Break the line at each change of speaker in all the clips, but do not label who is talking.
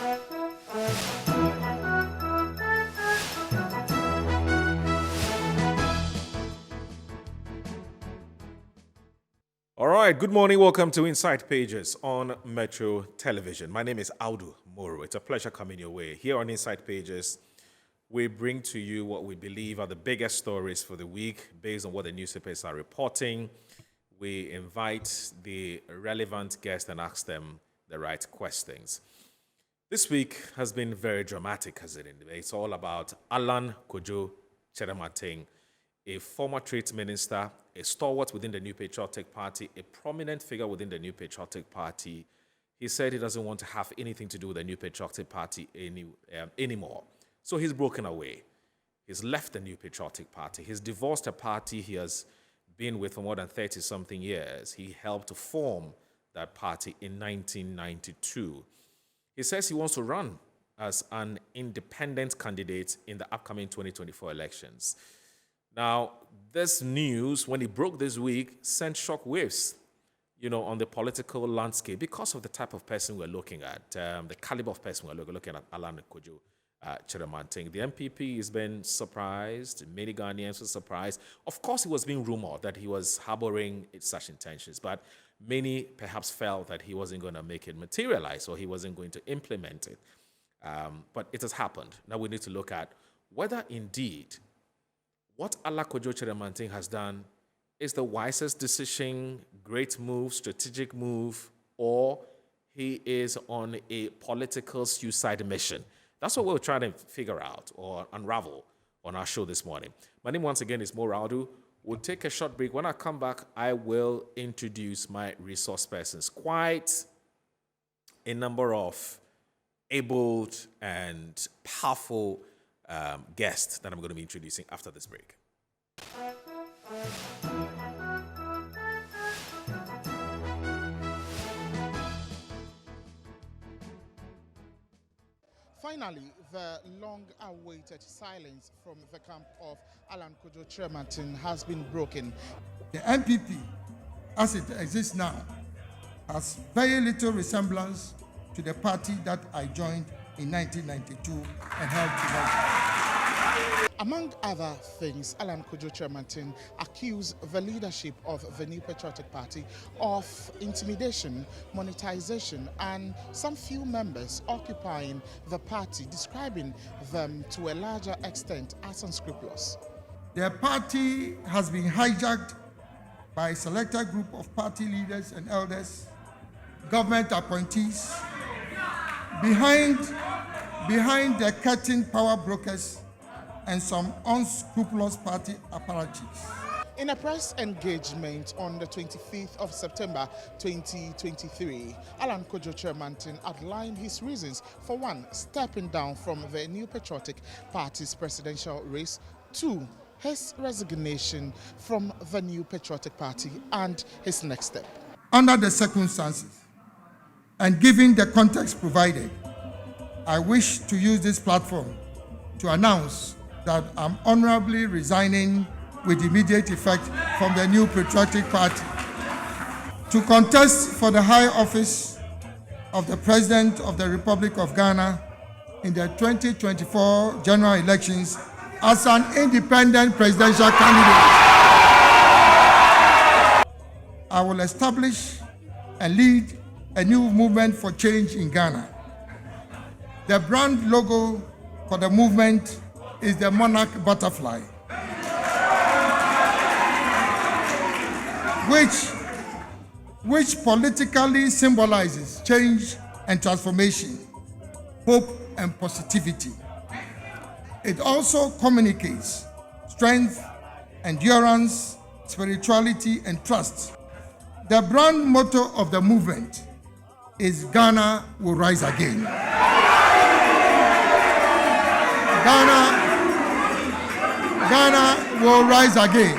All right, good morning. Welcome to Inside Pages on Metro Television. My name is Audu Moro. It's a pleasure coming your way. Here on Inside Pages, we bring to you what we believe are the biggest stories for the week based on what the newspapers are reporting. We invite the relevant guests and ask them the right questions. This week has been very dramatic, hasn't it? It's all about Alan Kojo Kyerematen, a former trade minister, a stalwart within the New Patriotic Party, a prominent figure within the New Patriotic Party. He said he doesn't want to have anything to do with the New Patriotic Party anymore. So he's broken away. He's left the New Patriotic Party. He's divorced a party he has been with for more than 30-something years. He helped to form that party in 1992. He says he wants to run as an independent candidate in the upcoming 2024 elections. Now, this news, when it broke this week, sent shockwaves, on the political landscape because of the type of person we're looking at, the caliber of person we're looking at, Alan Kojo Kyerematen. The MPP has been surprised. Many Ghanaians were surprised. Of course, it was being rumored that he was harboring such intentions, but many perhaps felt that he wasn't going to make it materialize or he wasn't going to implement it. But it has happened. Now we need to look at whether indeed what Alan Kojo Kyerematen has done is the wisest decision, great move, strategic move, or he is on a political suicide mission. That's what we're trying to figure out or unravel on our show this morning. My name once again is Moraudu. We'll take a short break. When I come back, I will introduce my resource persons. Quite a number of able and powerful guests that I'm going to be introducing after this break.
Finally, the long-awaited silence from the camp of Alan Kojo Kyerematen has been broken.
The MPP, as it exists now, has very little resemblance to the party that I joined in 1992 and helped to launch.
Among other things, Alan Kojo Kyerematen accused the leadership of the New Patriotic Party of intimidation, monetization, and some few members occupying the party, describing them to a larger extent as unscrupulous.
The party has been hijacked by a selected group of party leaders and elders, government appointees, behind the curtain power brokers and some unscrupulous party apparatus.
In a press engagement on the 25th of September 2023, Alan Kojo Kyerematen outlined his reasons for one, stepping down from the New Patriotic Party's presidential race, two, his resignation from the New Patriotic Party, and his next step.
Under the circumstances and given the context provided, I wish to use this platform to announce that I'm honorably resigning with immediate effect from the New Patriotic Party to contest for the high office of the President of the Republic of Ghana in the 2024 general elections as an independent presidential candidate. I will establish and lead a new movement for change in Ghana. The brand logo for the movement is the monarch butterfly, which politically symbolizes change and transformation, hope and positivity. It also communicates strength, endurance, spirituality, and trust. The brand motto of the movement is Ghana will rise again. Ghana will rise again,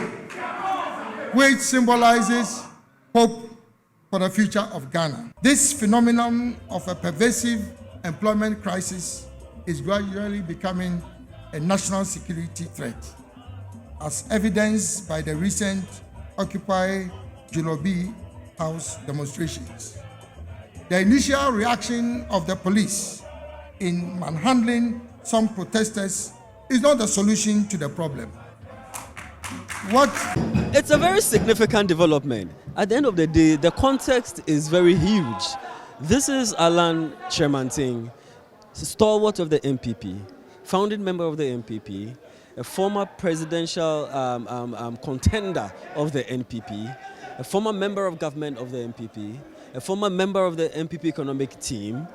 which symbolizes hope for the future of Ghana. This phenomenon of a pervasive employment crisis is gradually becoming a national security threat, as evidenced by the recent Occupy Julobi House demonstrations. The initial reaction of the police in manhandling some protesters is not the solution to the problem.
It's a very significant development. At the end of the day, the context is very huge. This is Alan Kyerematen, stalwart of the MPP, founding member of the MPP, a former presidential contender of the NPP, a former member of government of the MPP, a former member of the MPP economic team,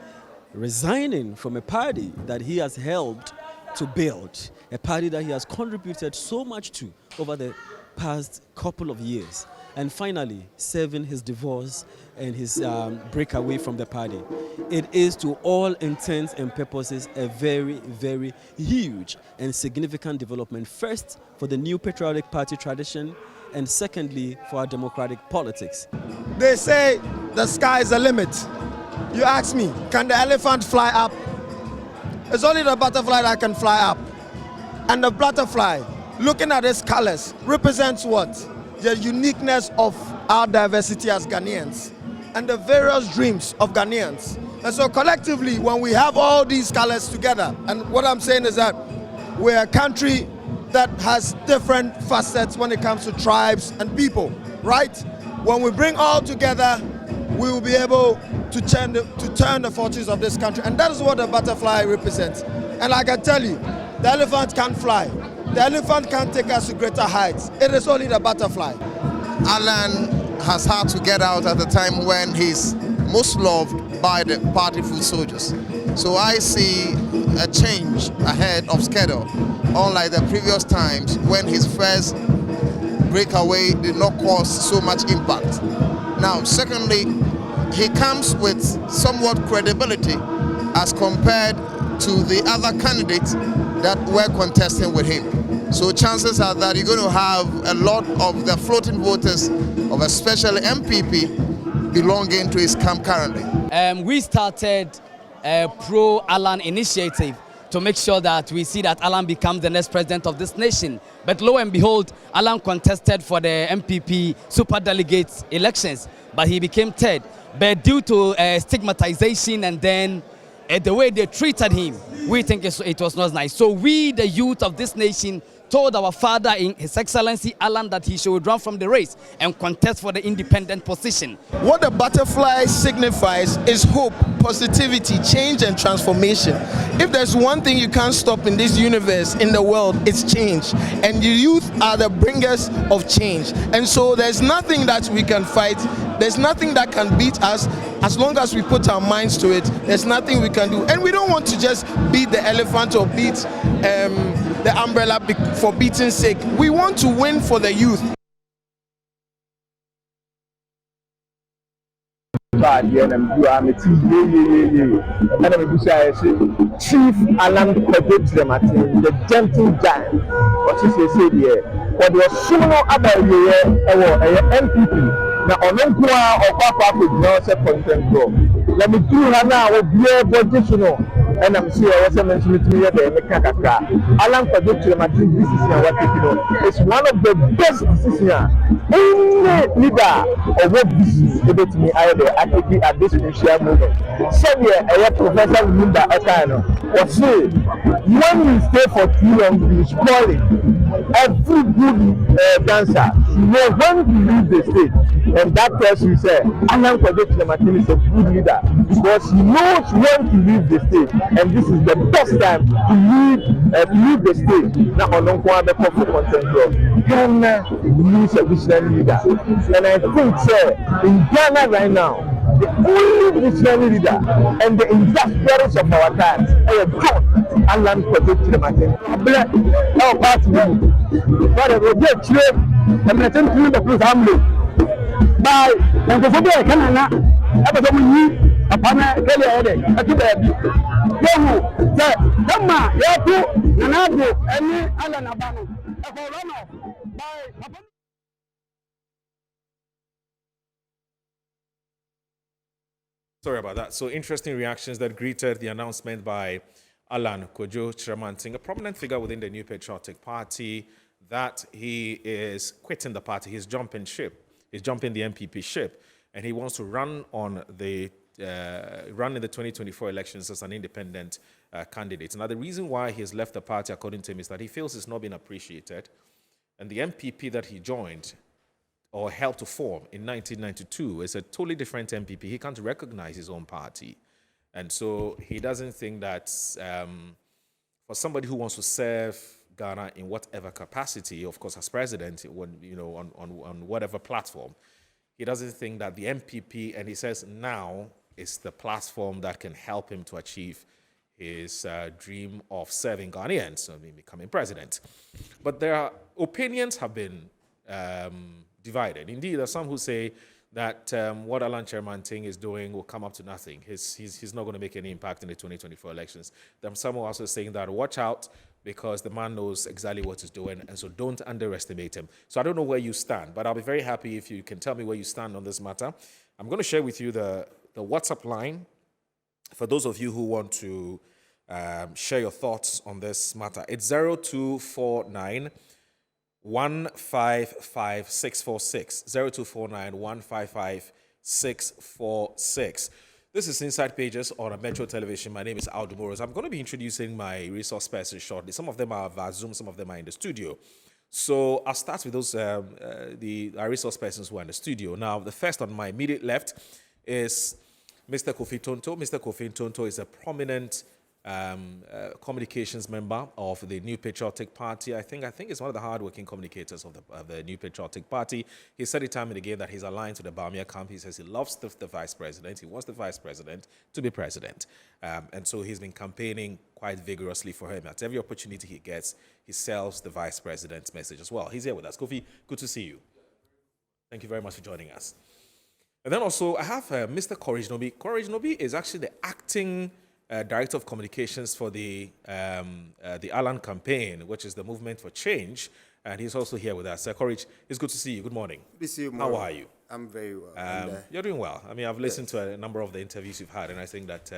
resigning from a party that he has helped to build, a party that he has contributed so much to over the past couple of years, and finally serving his divorce and his breakaway from the party. It is to all intents and purposes a very, very huge and significant development, first for the new patriotic party tradition, and secondly for our democratic politics.
They say the sky is the limit. You ask me, can the elephant fly up? It's only the butterfly that can fly up. And the butterfly, looking at its colors, represents what? The uniqueness of our diversity as Ghanaians and the various dreams of Ghanaians. And so collectively, when we have all these colors together, and what I'm saying is that we're a country that has different facets when it comes to tribes and people, right? When we bring all together, we will be able to turn the fortunes of this country. And that is what the butterfly represents. And like I tell you, the elephant can't fly. The elephant can't take us to greater heights. It is only the butterfly.
Alan has had to get out at the time when he's most loved by the party foot soldiers. So I see a change ahead of schedule, unlike the previous times when his first breakaway did not cause so much impact. Now, secondly, he comes with somewhat credibility as compared to the other candidates that were contesting with him. So chances are that you're going to have a lot of the floating voters of especially MPP belonging to his camp currently.
We started a pro-Alan initiative to make sure that we see that Alan becomes the next president of this nation. But lo and behold, Alan contested for the MPP superdelegates elections, but he became third. But due to stigmatization and then the way they treated him, we think it was not nice. So we, the youth of this nation, told our father, in His Excellency Alan, that he should withdraw from the race and contest for the independent position.
What the butterfly signifies is hope, positivity, change, and transformation. If there's one thing you can't stop in this universe, in the world, it's change. And the youth are the bringers of change. And so there's nothing that we can fight. There's nothing that can beat us. As long as we put our minds to it, there's nothing we can do. And we don't want to just beat the elephant or beat the umbrella for beating's sake. We want to win for the youth.
Chief Alan Kyerematen, the gentle giant, what you say here, what was sooner about MPP. Now, on or Papa could not say content grow. Let me do her now, will be able and I'm sure I was mentioning to me at the Kakaka. Alan Kyerematen, this is what you know. It's one of the best decisions. Any leader of what this is able to me either actively at this crucial moment. Said here, a Professor Linda Akano was say, when you stay for too long, you spoil it. Every good dancer, you know when to leave the stage. And that person said, Alan Kyerematen is a good leader because he knows when to leave the stage. And this is the best time to leave the stage. Now, on don't want to for content growth. Ghana needs a visionary leader. And I think, sir, in Ghana right now, the only visionary leader and the industrialists of our times are God, Alan Kyerematen. Our party, but it will get trade and pretend to leave the place family. By and the Soviet Canada, ever we a panel, a to the Yahu, Dama, Yaku, Nanabo, and Alan Abano, a Corona by.
Sorry about that. So interesting reactions that greeted the announcement by Alan Kyerematen, a prominent figure within the New Patriotic Party, that he is quitting the party. He's jumping ship. He's jumping the MPP ship, and he wants to run on the run in the 2024 elections as an independent candidate. Now, the reason why he has left the party, according to him, is that he feels it's not been appreciated. And the MPP that he joined or helped to form in 1992 is a totally different MPP. He can't recognize his own party. And so he doesn't think that for somebody who wants to serve Ghana in whatever capacity, of course, as president, on whatever platform, he doesn't think that the MPP, and he says now, is the platform that can help him to achieve his dream of serving Ghanaians, I mean, becoming president. But opinions have been divided. Indeed, there are some who say that what Alan Kyerematen is doing will come up to nothing. He's not going to make any impact in the 2024 elections. There are some who are also saying that watch out because the man knows exactly what he's doing, and so don't underestimate him. So I don't know where you stand, but I'll be very happy if you can tell me where you stand on this matter. I'm going to share with you the WhatsApp line for those of you who want to share your thoughts on this matter. It's 0249 155 646. 0249 155 646. This is Inside Pages on a Metro Television. My name is Aldo Moros. I'm going to be introducing my resource persons shortly. Some of them are via Zoom, some of them are in the studio. So I'll start with those our resource persons who are in the studio. Now, the first on my immediate left is Mr. Kofi Tonto. Mr. Kofi Tonto is a prominent communications member of the New Patriotic Party. I think he's one of the hardworking communicators of the New Patriotic Party. He said it time and again that he's aligned to the Bamia camp. He says he loves the vice president. He wants the vice president to be president. And so he's been campaigning quite vigorously for him. At every opportunity he gets, he sells the vice president's message as well. He's here with us. Kofi, good to see you. Thank you very much for joining us. And then also I have Mr. Courage Nobi. Courage Nobi is actually the acting Director of Communications for the Alan campaign, which is the Movement for Change, and he's also here with us. Courage, it's good to see you. Good morning.
Good to see you.
How are you?
I'm very well.
You're doing well. I mean, I've listened to a number of the interviews you've had, and I think that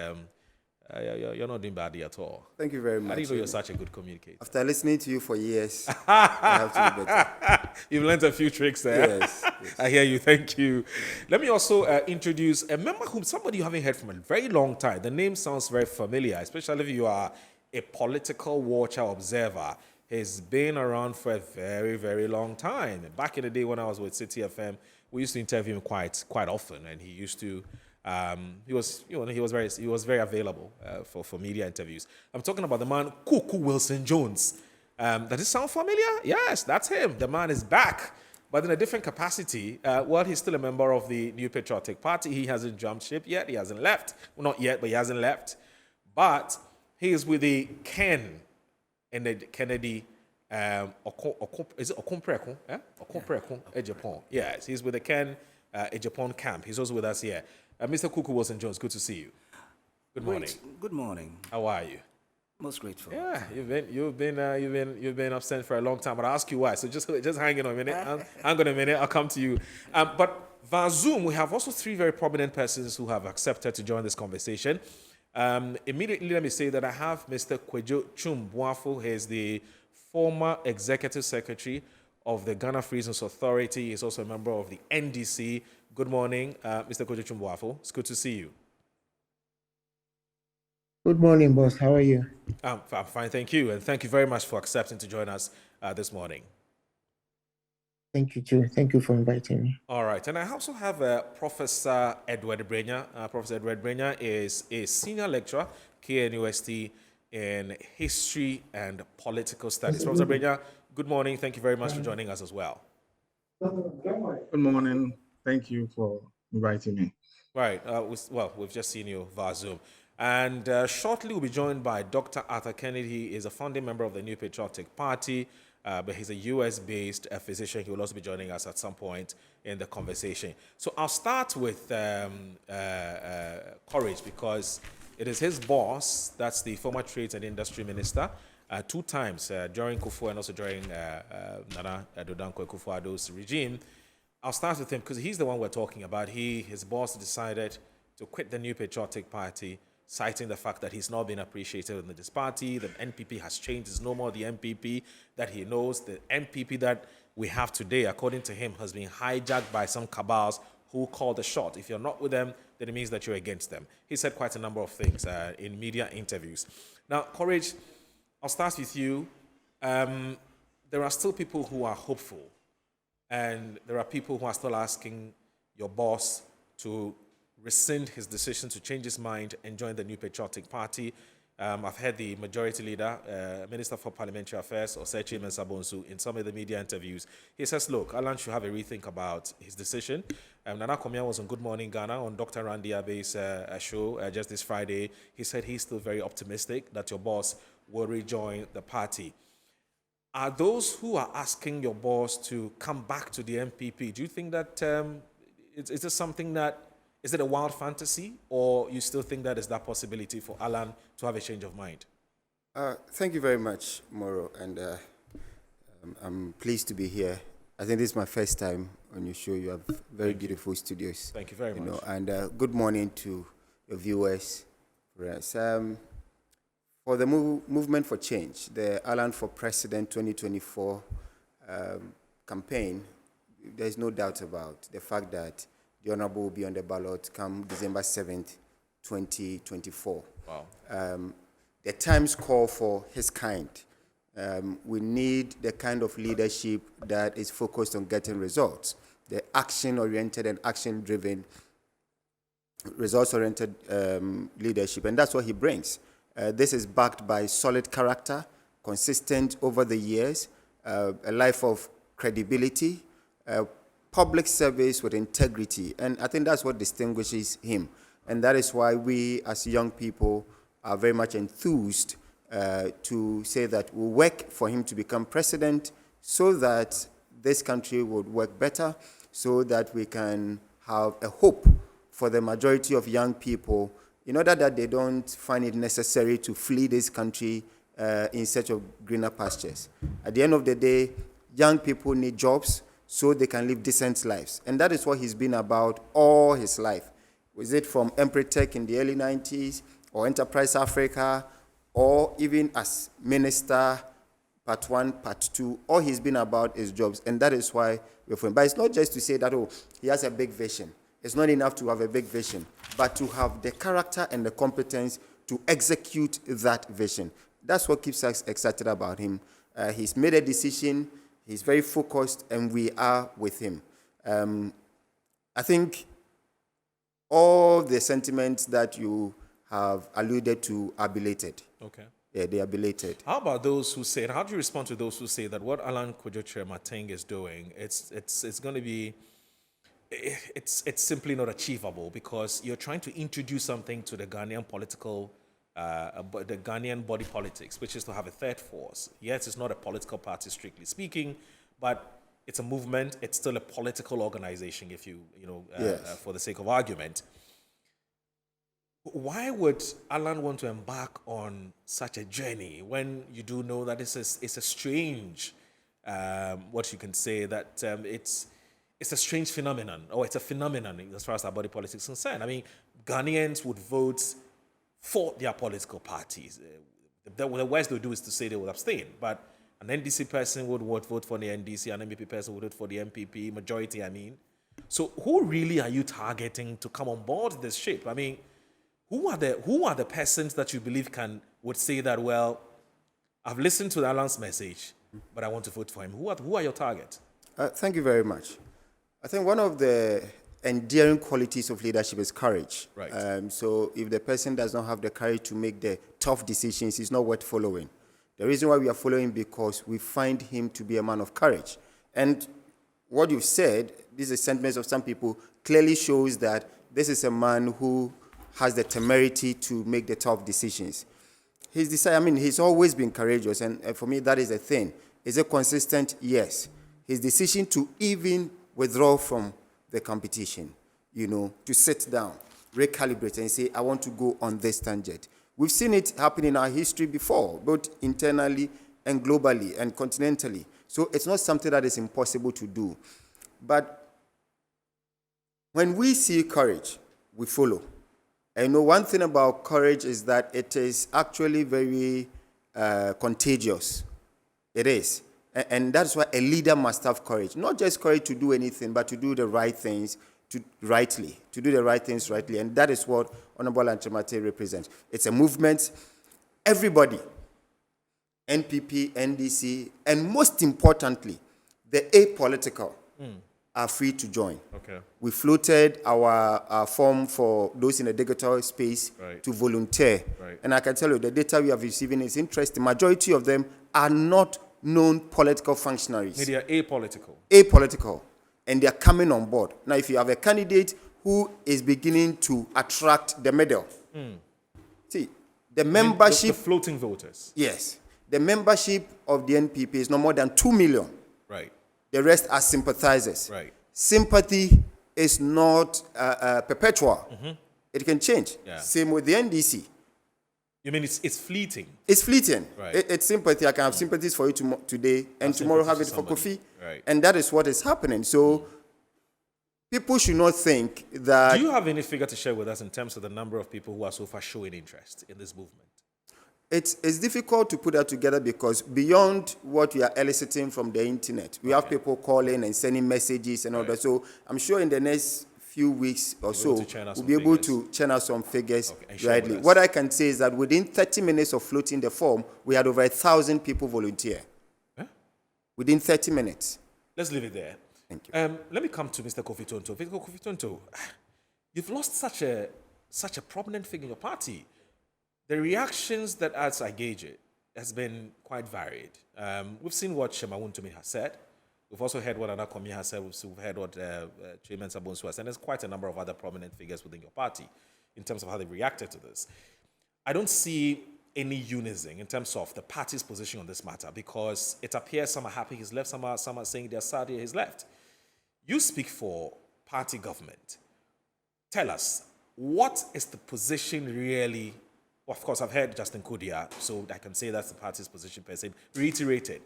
you're not doing badly at all.
Thank you very much.
I didn't know you're such a good communicator.
After listening to you for years, I have to be better.
You've learned a few tricks there.
Yes.
I hear you. Thank you. Let me also introduce a member whom somebody you haven't heard from a very long time. The name sounds very familiar, especially if you are a political watcher, observer. He's been around for a very, very long time. Back in the day when I was with City FM, we used to interview him quite often, and he used to. He was very available for media interviews. I'm talking about the man Kuku Wilson Jones. Does it sound familiar? Yes, that's him. The man is back, but in a different capacity. Well, he's still a member of the New Patriotic Party. He hasn't jumped ship yet. He hasn't left. Well, not yet, but he hasn't left. But he is with the Ken and the Kennedy. Is it Okompreko? Okompreko, Japan. Yes, he's with the Ken Japan camp. He's also with us here. Mr. Kuku Wilson Jones, good to see you. Good morning.
Good morning.
How are you?
Most grateful.
Yeah, you've been absent for a long time, but I'll ask you why. So just hang on a minute. Hang on a minute. I'll come to you. But via Zoom, we have also three very prominent persons who have accepted to join this conversation. Immediately, let me say that I have Mr. Kwejo Chumbuafo. He is the former executive secretary of the Ghana Free Zones Authority. He's also a member of the NDC. Good morning, Mr. Kwejo Chumbuafo. It's good to see you.
Good morning, boss. How are you?
I'm fine, thank you. And thank you very much for accepting to join us this morning.
Thank you, too. Thank you for inviting me.
All right. And I also have Professor Edward Brenya. Professor Edward Brenya is a senior lecturer, KNUST, in History and Political Studies. Professor Brenya, good morning. Thank you very much for joining us as well.
Good morning. Thank you for inviting me.
Right. We've just seen you via Zoom. And shortly we'll be joined by Dr. Arthur Kennedy. He is a founding member of the New Patriotic Party, but he's a US-based physician. He will also be joining us at some point in the conversation. So I'll start with Courage, because it is his boss, that's the former Trade and Industry Minister, two times during Kufuor and also during Nana Dodonko Kufuor's regime. I'll start with him because he's the one we're talking about. His boss decided to quit the New Patriotic Party, citing the fact that he's not been appreciated in this party. The NPP has changed. It's no more the NPP that he knows. The NPP that we have today, according to him, has been hijacked by some cabals who call the shot. If you're not with them, then it means that you're against them. He said quite a number of things in media interviews. Now, Courage, I'll start with you. There are still people who are hopeful, and there are people who are still asking your boss to rescind his decision to change his mind and join the New Patriotic Party. I've heard the majority leader, Minister for Parliamentary Affairs, Osechi Mensah-Bonsu, in some of the media interviews. He says, look, Alan should have a rethink about his decision. Nana Komia was on Good Morning Ghana on Dr. Randy Abe's show just this Friday. He said he's still very optimistic that your boss will rejoin the party. Are those who are asking your boss to come back to the MPP, do you think that is this something that, is it a wild fantasy, or you still think that is that possibility for Alan to have a change of mind?
Thank you very much, Moro, and I'm pleased to be here. I think this is my first time on your show. You have very beautiful studios.
Thank you very much.
And good morning to your viewers. For the movement for change, the Alan for President 2024 campaign, there's no doubt about the fact that the Honorable will be on the ballot come December 7th, 2024.
Wow.
The times call for his kind. We need the kind of leadership that is focused on getting results, the action-oriented and action-driven, results-oriented leadership, and that's what he brings. This is backed by solid character, consistent over the years, a life of credibility, public service with integrity, and I think that's what distinguishes him. And that is why we, as young people, are very much enthused to say that we'll work for him to become president so that this country would work better, so that we can have a hope for the majority of young people in order that they don't find it necessary to flee this country in search of greener pastures. At the end of the day, young people need jobs so they can live decent lives. And that is what he's been about all his life. Was it from Empretech in the early 90s, or Enterprise Africa, or even as minister, part 1, part 2, all he's been about is jobs. And that is why we're for him. But it's not just to say that, oh, he has a big vision. It's not enough to have a big vision, but to have the character and the competence to execute that vision. That's what keeps us excited about him. He's made a decision, he's very focused, and we are with him. I think all the sentiments that you have alluded to are belated.
Okay.
Yeah, they are belated.
How about those who say, how do you respond to those who say that what Alan Kyerematen is doing, it's going to be, it's simply not achievable because you're trying to introduce something to the Ghanaian political, the Ghanaian body politics, which is to have a third force. Yes, it's not a political party strictly speaking, but it's a movement. It's still a political organization, if
yes.
For the sake of argument. Why would Alan want to embark on such a journey when you do know that it's a strange, what you can say, that it's a strange phenomenon, or it's a phenomenon as far as our body politics is concerned. I mean, Ghanaians would vote for their political parties. The worst they would do is to say they would abstain, but an NDC person would vote for the NDC, an MPP person would vote for the MPP, majority, I mean. So who really are you targeting to come on board this ship? I mean, who are the persons that you believe would say that, well, I've listened to Alan's message, but I want to vote for him? Who are your targets?
Thank you very much. I think one of the endearing qualities of leadership is courage.
Right.
So if the person does not have the courage to make the tough decisions, it's not worth following. The reason why we are following because we find him to be a man of courage. And what you've said, these are sentiments of some people, clearly shows that this is a man who has the temerity to make the tough decisions. He's always been courageous, and for me, that is a thing. Is it consistent? Yes. His decision to even withdraw from the competition, to sit down, recalibrate, and say, I want to go on this tangent. We've seen it happen in our history before, both internally and globally and continentally. So it's not something that is impossible to do. But when we see courage, we follow. And one thing about courage is that it is actually very contagious. It is. And that's why a leader must have courage. Not just courage to do anything, but to do the right things, to do the right things rightly. And that is what Honorable Alan Kyerematen represents. It's a movement. Everybody, NPP, NDC, and most importantly, the apolitical are free to join.
Okay.
We floated our form for those in the digital space to volunteer.
Right.
And I can tell you the data we have receiving is interesting. Majority of them are not known political functionaries.
They are apolitical.
Apolitical. And they are coming on board. Now, if you have a candidate who is beginning to attract the middle, see, the membership...
The floating voters.
Yes. The membership of the NPP is no more than 2 million.
Right.
The rest are sympathizers.
Right.
Sympathy is not perpetual. It can change.
Yeah.
Same with the NDC.
You mean it's fleeting?
It's fleeting.
Right.
It's sympathy. I can have sympathies for you today, and tomorrow have it for Kofi.
Right.
And that is what is happening. So people should not think that...
Do you have any figure to share with us in terms of the number of people who are so far showing interest in this movement?
It's difficult to put that together because beyond what we are eliciting from the internet, we have people calling and sending messages and all that. So I'm sure in the next few weeks or so, we'll be able to channel some figures rightly. What I can say is that within 30 minutes of floating the form, we had over 1,000 people volunteer.
Huh?
Within 30 minutes.
Let's leave it there.
Thank you.
Let me come to Mr. Kofi Tonto. Mr. Kofi Tonto, you've lost such a prominent figure in your party. The reactions that, as I gauge it, has been quite varied. We've seen what Shema Wuntumi has said. We've also heard what Anakomi has said. We've heard what Chairman Sabonsu has said. And there's quite a number of other prominent figures within your party in terms of how they reacted to this. I don't see any unison in terms of the party's position on this matter because it appears some are happy he's left, some are saying they're sad he's left. You speak for party government. Tell us, what is the position really? Well, of course, I've heard Justin Kudia, so I can say that's the party's position per se, reiterated.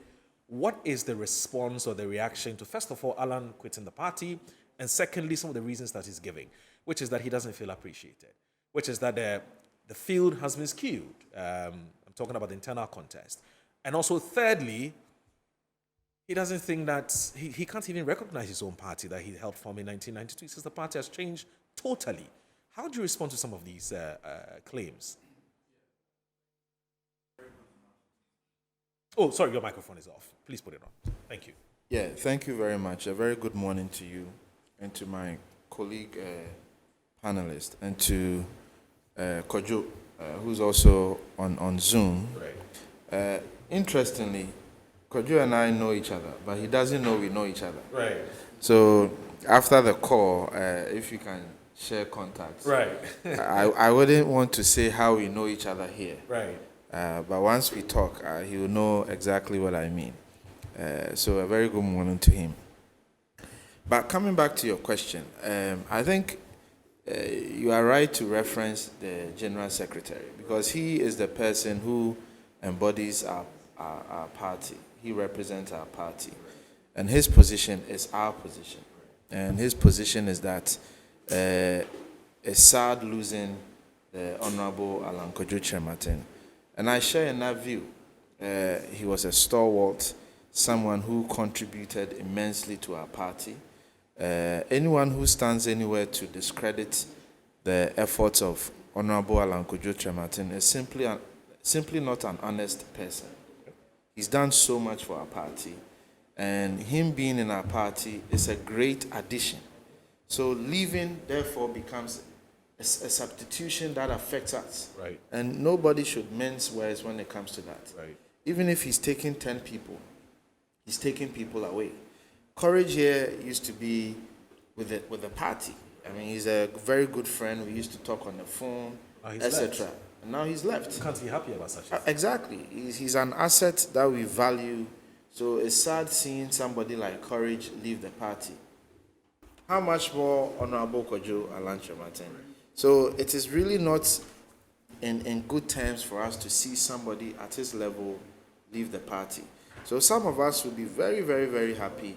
What is the response or the reaction to, first of all, Alan quitting the party, and secondly, some of the reasons that he's giving, which is that he doesn't feel appreciated, which is that the field has been skewed. I'm talking about the internal contest. And also, thirdly, he doesn't think that, he can't even recognize his own party that he helped form in 1992. He says the party has changed totally. How do you respond to some of these claims? Oh, sorry, your microphone is off. Please put it on. Thank you.
Yeah, thank you very much. A very good morning to you and to my colleague panelist and to Kojo, who's also on Zoom.
Right.
Interestingly, Kojo and I know each other, but he doesn't know we know each other.
Right.
So after the call, if you can share contacts.
Right.
I wouldn't want to say how we know each other here.
Right.
But once we talk, he will know exactly what I mean. So a very good morning to him. But coming back to your question, I think you are right to reference the General Secretary because he is the person who embodies our party. He represents our party. And his position is our position. And his position is that it's sad losing the Honorable Alan Kyerematen. And I share in that view. He was a stalwart, someone who contributed immensely to our party. Anyone who stands anywhere to discredit the efforts of Honorable Alan Kyerematen is simply not an honest person. He's done so much for our party, and him being in our party is a great addition. So leaving, therefore, becomes a substitution that affects us.
Right.
And nobody should mince words when it comes to that.
Right.
Even if he's taking 10 people, he's taking people away. Courage here used to be with the party. I mean, he's a very good friend. We used to talk on the phone, etc. And now he's left.
You can't be happy about such a thing.
Exactly. He's an asset that we value. So it's sad seeing somebody like Courage leave the party. How much more Honorable Kojo Alan Kyerematen? So it is really not in good terms for us to see somebody at his level leave the party. So some of us will be very, very, very happy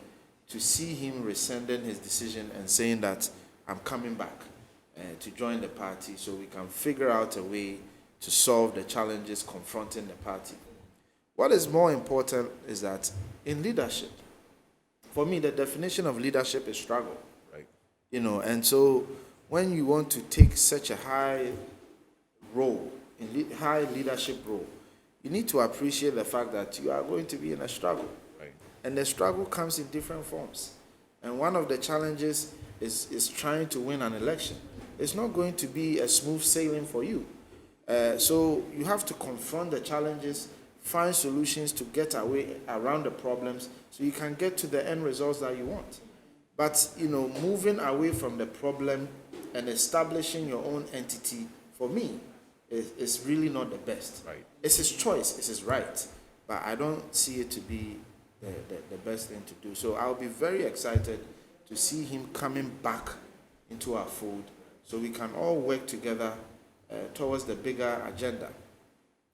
to see him rescinding his decision and saying that I'm coming back to join the party so we can figure out a way to solve the challenges confronting the party. What is more important is that in leadership, for me, the definition of leadership is struggle.
Right.
And so when you want to take such a high role, high leadership role, you need to appreciate the fact that you are going to be in a struggle.
Right.
And the struggle comes in different forms. And one of the challenges is trying to win an election. It's not going to be a smooth sailing for you. So you have to confront the challenges, find solutions to get around the problems so you can get to the end results that you want. But, moving away from the problem and establishing your own entity, for me, is really not the best.
Right.
It's his choice, it's his right, but I don't see it to be the best thing to do. So I'll be very excited to see him coming back into our fold so we can all work together towards the bigger agenda.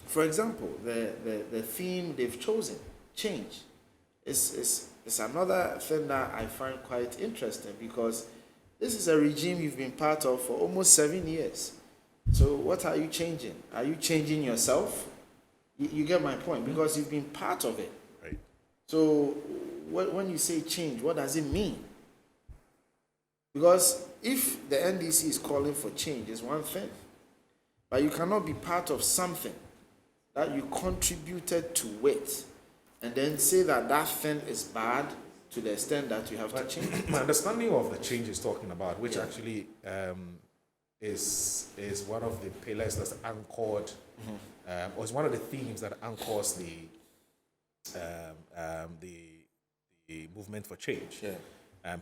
For example, the theme they've chosen, change, is another thing that I find quite interesting because this is a regime you've been part of for almost 7 years. So what are you changing? Are you changing yourself? You get my point, because you've been part of it.
Right.
So when you say change, what does it mean? Because if the NDC is calling for change, it's one thing. But you cannot be part of something that you contributed to it and then say that that thing is bad to the extent that you have to change it.
My understanding of the change he's talking about, which actually is one of the pillars that's anchored, or is one of the themes that anchors the movement for change.
Yeah.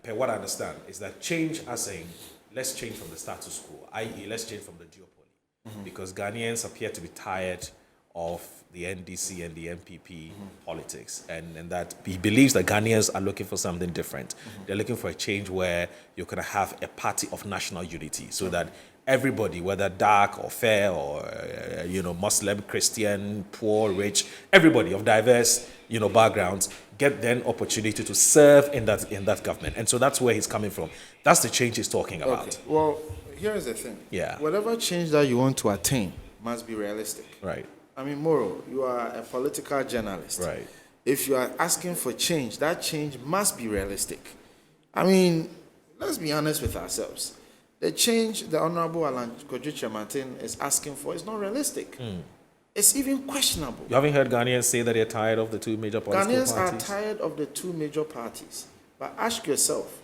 Per what I understand is that change as saying, let's change from the status quo, i.e. let's change from the duopoly, because Ghanaians appear to be tired of the NDC and the MPP politics, and that he believes that Ghanaians are looking for something different. They're looking for a change where you're going to have a party of national unity, so that everybody, whether dark or fair or Muslim, Christian, poor, rich, everybody of diverse backgrounds get then opportunity to serve in that government. And so that's where he's coming from. That's the change he's talking about.
Okay. Well, here's the thing.
Yeah.
Whatever change that you want to attain must be realistic.
Right.
I mean, Moro, you are a political journalist.
Right.
If you are asking for change, that change must be realistic. I mean, let's be honest with ourselves. The change the Honorable Alan Kyerematen is asking for is not realistic. It's even questionable.
You haven't heard Ghanaians say that they're tired of the two major political
Ghanaians
parties?
are tired of the two major parties. But ask yourself,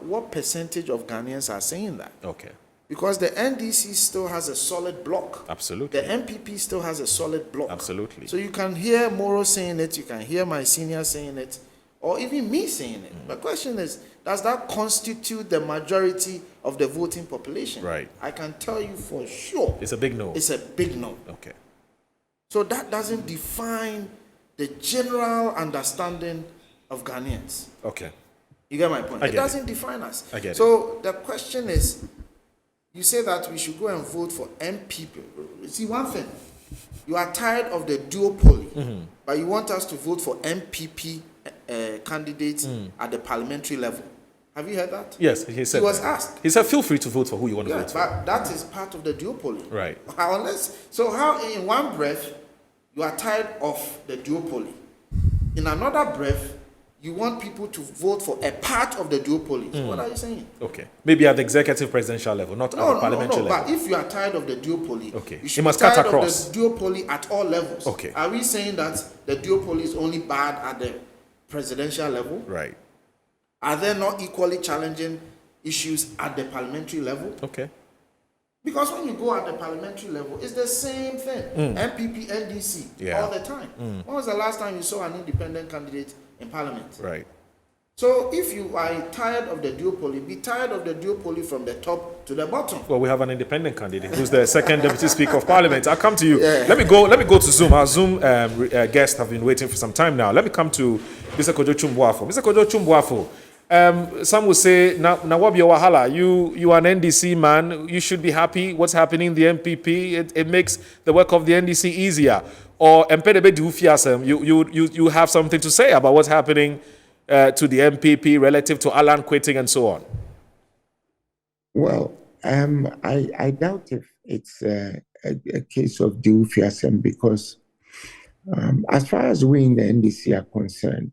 what percentage of Ghanaians are saying that?
Okay.
Because the NDC still has a solid block.
Absolutely.
The MPP still has a solid block.
Absolutely.
So you can hear Moro saying it, you can hear my senior saying it, or even me saying it. The question is, does that constitute the majority of the voting population?
Right.
I can tell you for sure.
It's a big no.
It's a big no.
Okay.
So that doesn't define the general understanding of Ghanaians.
Okay.
You get my point?
I
It
get
doesn't
it.
define us.
I get it.
So the question is, you say that we should go and vote for MPP. See, one thing, you are tired of the duopoly, but you want us to vote for MPP candidates at the parliamentary level. Have you heard that?
Yes, he said
He was
that.
asked.
He said, feel free to vote for who you want to
Yeah,
vote for.
but that is part of the duopoly.
Right.
So how in one breath you are tired of the duopoly, in another breath you want people to vote for a part of the duopoly. So what are you saying?
Okay. Maybe at the executive presidential level, not at the parliamentary level.
But if you are tired of the duopoly,
Okay.
you should
It must
be tired
cut across.
of the duopoly at all levels.
Okay.
Are we saying that the duopoly is only bad at the presidential level?
Right.
Are there not equally challenging issues at the parliamentary level?
Okay.
Because when you go at the parliamentary level, it's the same thing. MPP, NDC,
Yeah.
all the time. When was the last time you saw an independent candidate in parliament?
Right.
So if you are tired of the duopoly, be tired of the duopoly from the top to the bottom.
Well, we have an independent candidate who's the second deputy speaker of parliament. I'll come to you. Let me go to Zoom. Our Zoom guests have been waiting for some time now. Let me come to Mr. Kojo Chumbuafo. Mr. Kojo Chumbuafo, some will say, Nawabi Wahala, you are an NDC man. You should be happy. What's happening in the MPP? It makes the work of the NDC easier. Or you have something to say about what's happening to the MPP relative to Alan quitting and so on?
Well, I doubt if it's a case of Dufiasem because as far as we in the NDC are concerned,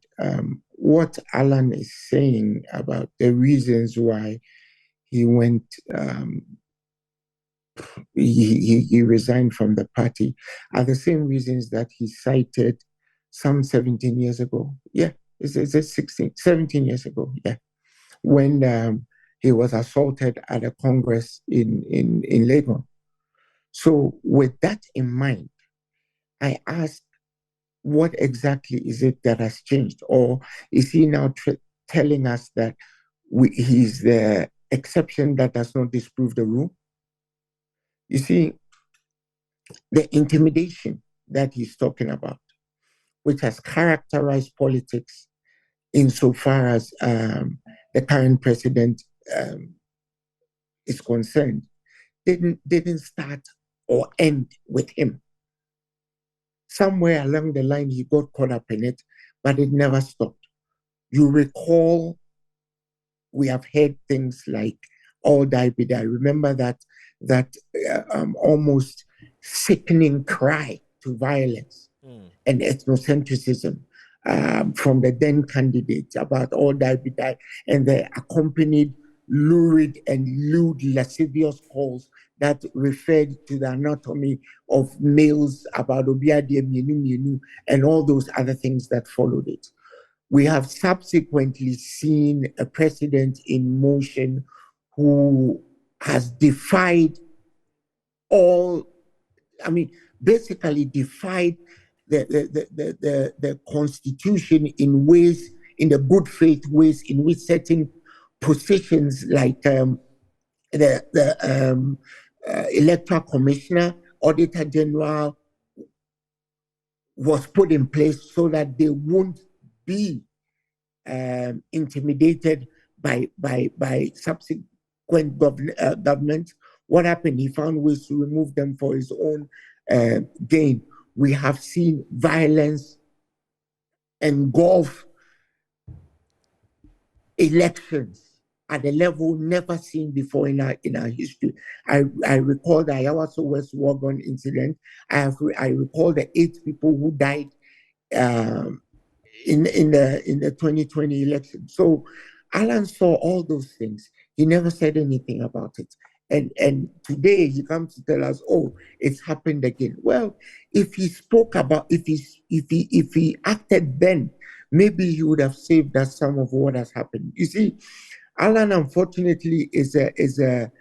what Alan is saying about the reasons why he went, he resigned from the party are the same reasons that he cited some 17 years ago. Yeah, it's 17 years ago. Yeah, when he was assaulted at a Congress in Lagos. So with that in mind, I asked, what exactly is it that has changed? Or is he now telling us that he's the exception that does not disprove the rule? You see, the intimidation that he's talking about, which has characterized politics insofar as the current president is concerned, didn't start or end with him. Somewhere along the line, he got caught up in it, but it never stopped. You recall, we have heard things like "all die be die." Remember that almost sickening cry to violence and ethnocentrism from the then candidates about "all die be die," and the accompanied lurid and lewd lascivious calls that referred to the anatomy of males about obiade mienu and all those other things that followed it. We have subsequently seen a president in motion who has defied basically defied the Constitution in the good faith ways in which certain positions like the electoral commissioner, auditor general was put in place so that they won't be intimidated by subsequent governments. What happened? He found ways to remove them for his own gain. We have seen violence engulf elections at a level never seen before in our history. I recall the Ayawaso West Wagon incident. I recall the 8 people who died in the 2020 election. So Alan saw all those things. He never said anything about it. And today he comes to tell us, oh, it's happened again. Well, if he acted then, maybe he would have saved us some of what has happened. You see, Alan, unfortunately, is an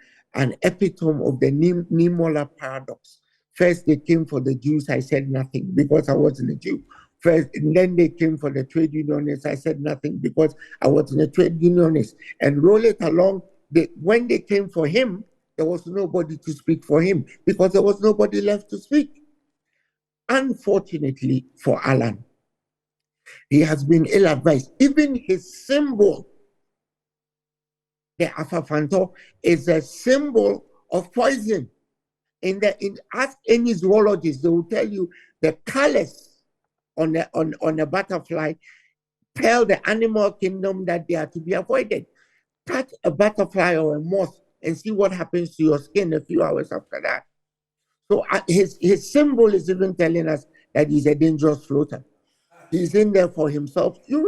epitome of the Niemöller paradox. First, they came for the Jews. I said nothing because I wasn't a Jew. First, and then they came for the trade unionists. I said nothing because I wasn't a trade unionist. And roll it along. When they came for him, there was nobody to speak for him because there was nobody left to speak. Unfortunately for Alan, he has been ill-advised. Even his symbol, the Afafanto, is a symbol of poison. Ask any zoologist, they will tell you the colors on a butterfly tell the animal kingdom that they are to be avoided. Touch a butterfly or a moth and see what happens to your skin a few hours after that. So his symbol is even telling us that he's a dangerous floater. He's in there for himself. You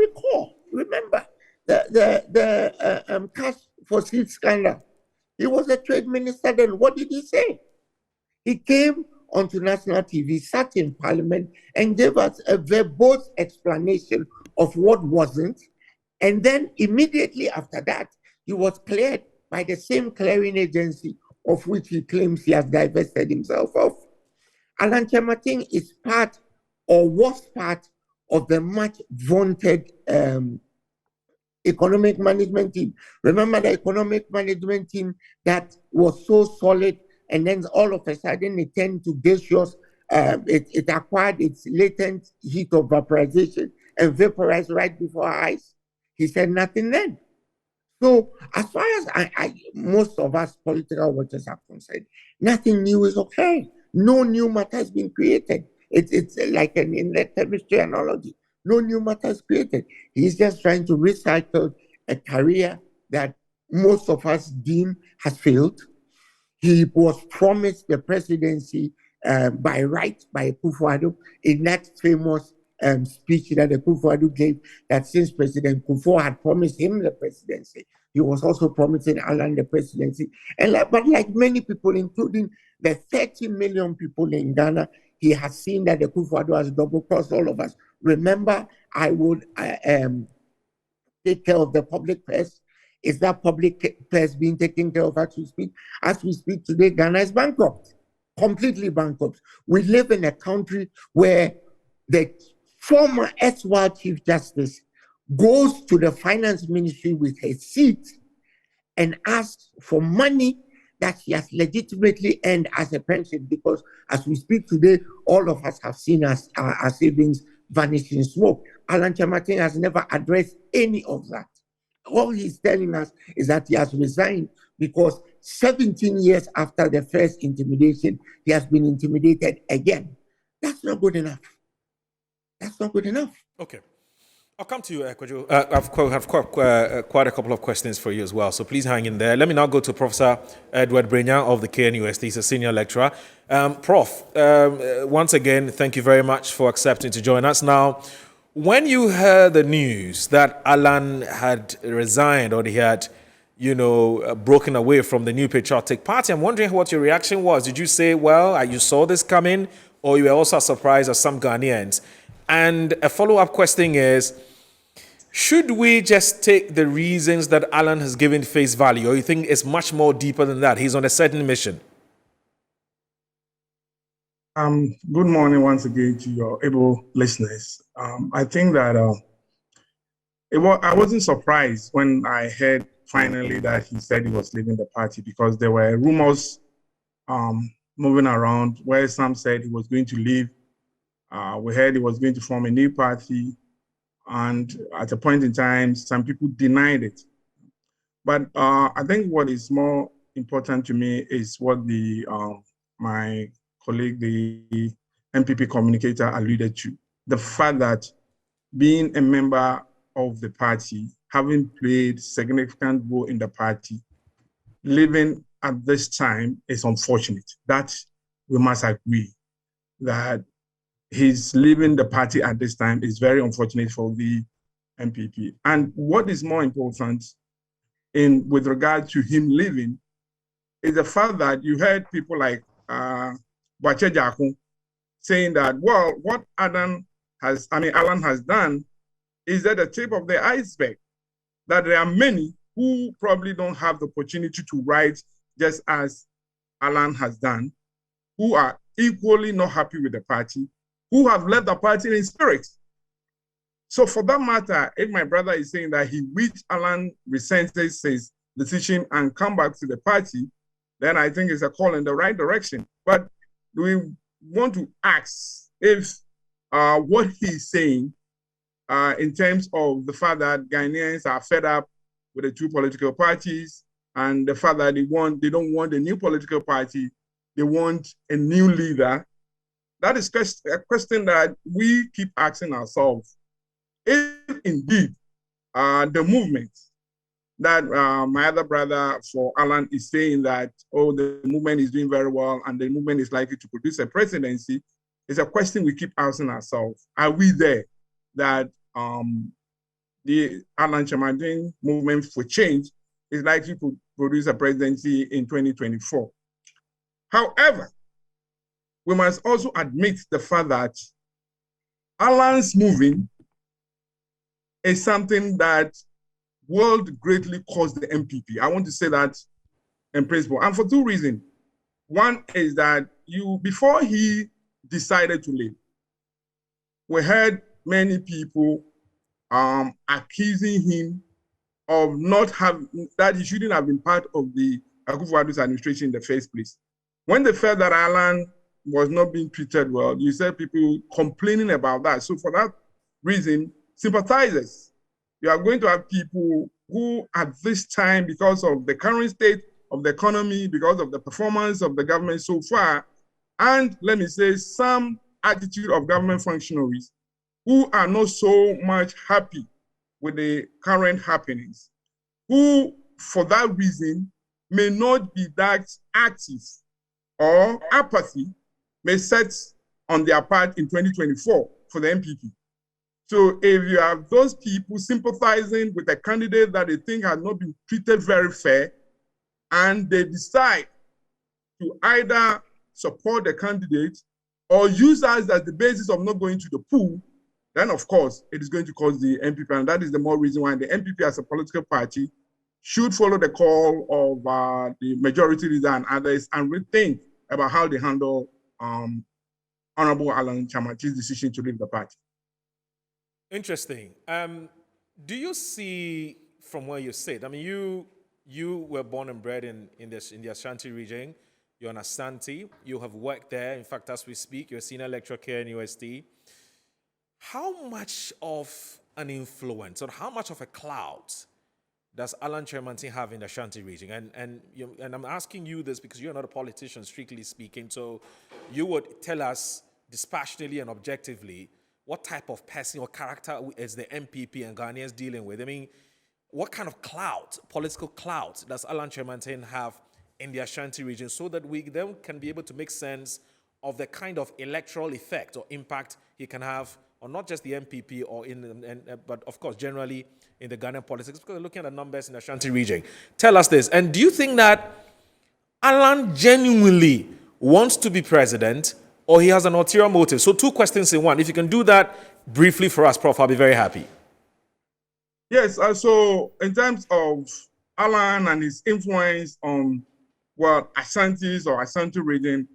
remember the cash for seed scandal. He was a trade minister then. What did he say? He came onto national TV, sat in parliament, and gave us a verbose explanation of what wasn't. And then immediately after that, he was cleared by the same clearing agency of which he claims he has divested himself of. Alan Kyerematen is part or was part of the much vaunted economic management team. Remember the economic management team that was so solid, and then all of a sudden it turned to gaseous. It acquired its latent heat of vaporization and vaporized right before our eyes. He said nothing then. So as far as most of us political watchers are concerned, nothing new is okay. No new matter has been created. It's like in the chemistry analogy. No new matter is created. He's just trying to recycle a career that most of us deem has failed. He was promised the presidency by right by Akufo-Addo in that famous speech that the Kufuor gave, that since President Kufuor had promised him the presidency, he was also promising Alan the presidency. But like many people, including the 30 million people in Ghana, he has seen that the Kufuor has double-crossed all of us. Remember, I would take care of the public purse. Is that public purse being taken care of as we speak? As we speak today, Ghana is bankrupt, completely bankrupt. We live in a country where the former ex-wild Chief Justice goes to the finance ministry with his seat and asks for money that he has legitimately earned as a pension, because as we speak today, all of us have seen our savings vanish in smoke. Alan Kyerematen has never addressed any of that. All he's telling us is that he has resigned because 17 years after the first intimidation, he has been intimidated again. That's not good enough. That's not good enough.
Okay. I'll come to you, Kojo. I've quite a couple of questions for you as well, so please hang in there. Let me now go to Professor Edward Brenya of the KNUST. He's a senior lecturer. Prof, once again, thank you very much for accepting to join us. Now, when you heard the news that Alan had resigned, or he had, broken away from the New Patriotic Party, I'm wondering what your reaction was. Did you say, well, you saw this coming, or you were also surprised as some Ghanaians? And a follow-up question is, should we just take the reasons that Alan has given face value, or you think it's much more deeper than that? He's on a certain mission.
Good morning once again to your able listeners. I think that I wasn't surprised when I heard finally that he said he was leaving the party, because there were rumors moving around where some said he was going to leave. We heard he was going to form a new party, and at a point in time, some people denied it. But I think what is more important to me is what my colleague, the MPP communicator, alluded to. The fact that being a member of the party, having played significant role in the party, living at this time is unfortunate. That we must agree that his leaving the party at this time is very unfortunate for the MPP. And what is more important with regard to him leaving is the fact that you heard people like Boakye Jaku saying that, well, what Alan has done is at the tip of the iceberg, that there are many who probably don't have the opportunity to write just as Alan has done, who are equally not happy with the party, who have left the party in spirit. So for that matter, if my brother is saying that he wished Alan resents his decision and come back to the party, then I think it's a call in the right direction. But we want to ask if what he's saying in terms of the fact that Ghanaians are fed up with the two political parties, and the fact that they don't want a new political party, they want a new leader. That is a question that we keep asking ourselves. If indeed the movement that my other brother for Alan is saying that, oh, the movement is doing very well and the movement is likely to produce a presidency, is a question we keep asking ourselves. Are we there that the Alan Kyerematen movement for change is likely to produce a presidency in 2024? However, we must also admit the fact that Alan's moving is something that will greatly cost the MPP. I want to say that in principle, and for two reasons. One is that before he decided to leave, we heard many people accusing him of that he shouldn't have been part of the Akufo-Addo's administration in the first place. When they felt that Alan was not being treated well, you said people complaining about that. So for that reason, sympathizers, you are going to have people who at this time, because of the current state of the economy, because of the performance of the government so far, and let me say some attitude of government functionaries who are not so much happy with the current happenings, who for that reason may not be that active, or apathy may set on their part in 2024 for the MPP. So if you have those people sympathizing with a candidate that they think has not been treated very fair, and they decide to either support the candidate or use us as the basis of not going to the pool, then of course it is going to cause the MPP, and that is the more reason why the MPP as a political party should follow the call of the majority leader and others and rethink about how they handle Honorable Alan Kyerematen's decision to leave the party.
Interesting. Do you see from where you sit? I mean, you were born and bred in the Ashanti region. You're an Asante. You have worked there. In fact, as we speak, you're a senior lecturer here in UST. How much of an influence or how much of a cloud does Alan Kyerematen have in the Ashanti region? And I'm asking you this because you're not a politician, strictly speaking. So you would tell us dispassionately and objectively what type of person or character is the MPP and Ghanaians dealing with? I mean, what kind of clout, political clout, does Alan Kyerematen have in the Ashanti region so that we then can be able to make sense of the kind of electoral effect or impact he can have on not just the MPP but of course generally in the Ghanaian politics, because we're looking at the numbers in the Ashanti region. Tell us this, and do you think that Alan genuinely wants to be president or he has an ulterior motive? So 2 questions in one. If you can do that briefly for us, Prof, I'll be very happy.
Yes, so in terms of Alan and his influence on Ashantis or Ashanti region,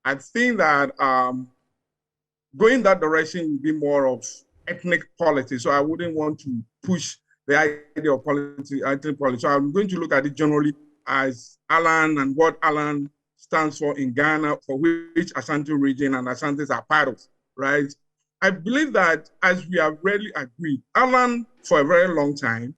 I think that going that direction would be more of ethnic politics. So I wouldn't want to push the idea of ethnic politics. So I'm going to look at it generally as Alan and what Alan stands for in Ghana, for which Ashanti region and Ashantis are part of, right? I believe that, as we have really agreed, Alan, for a very long time,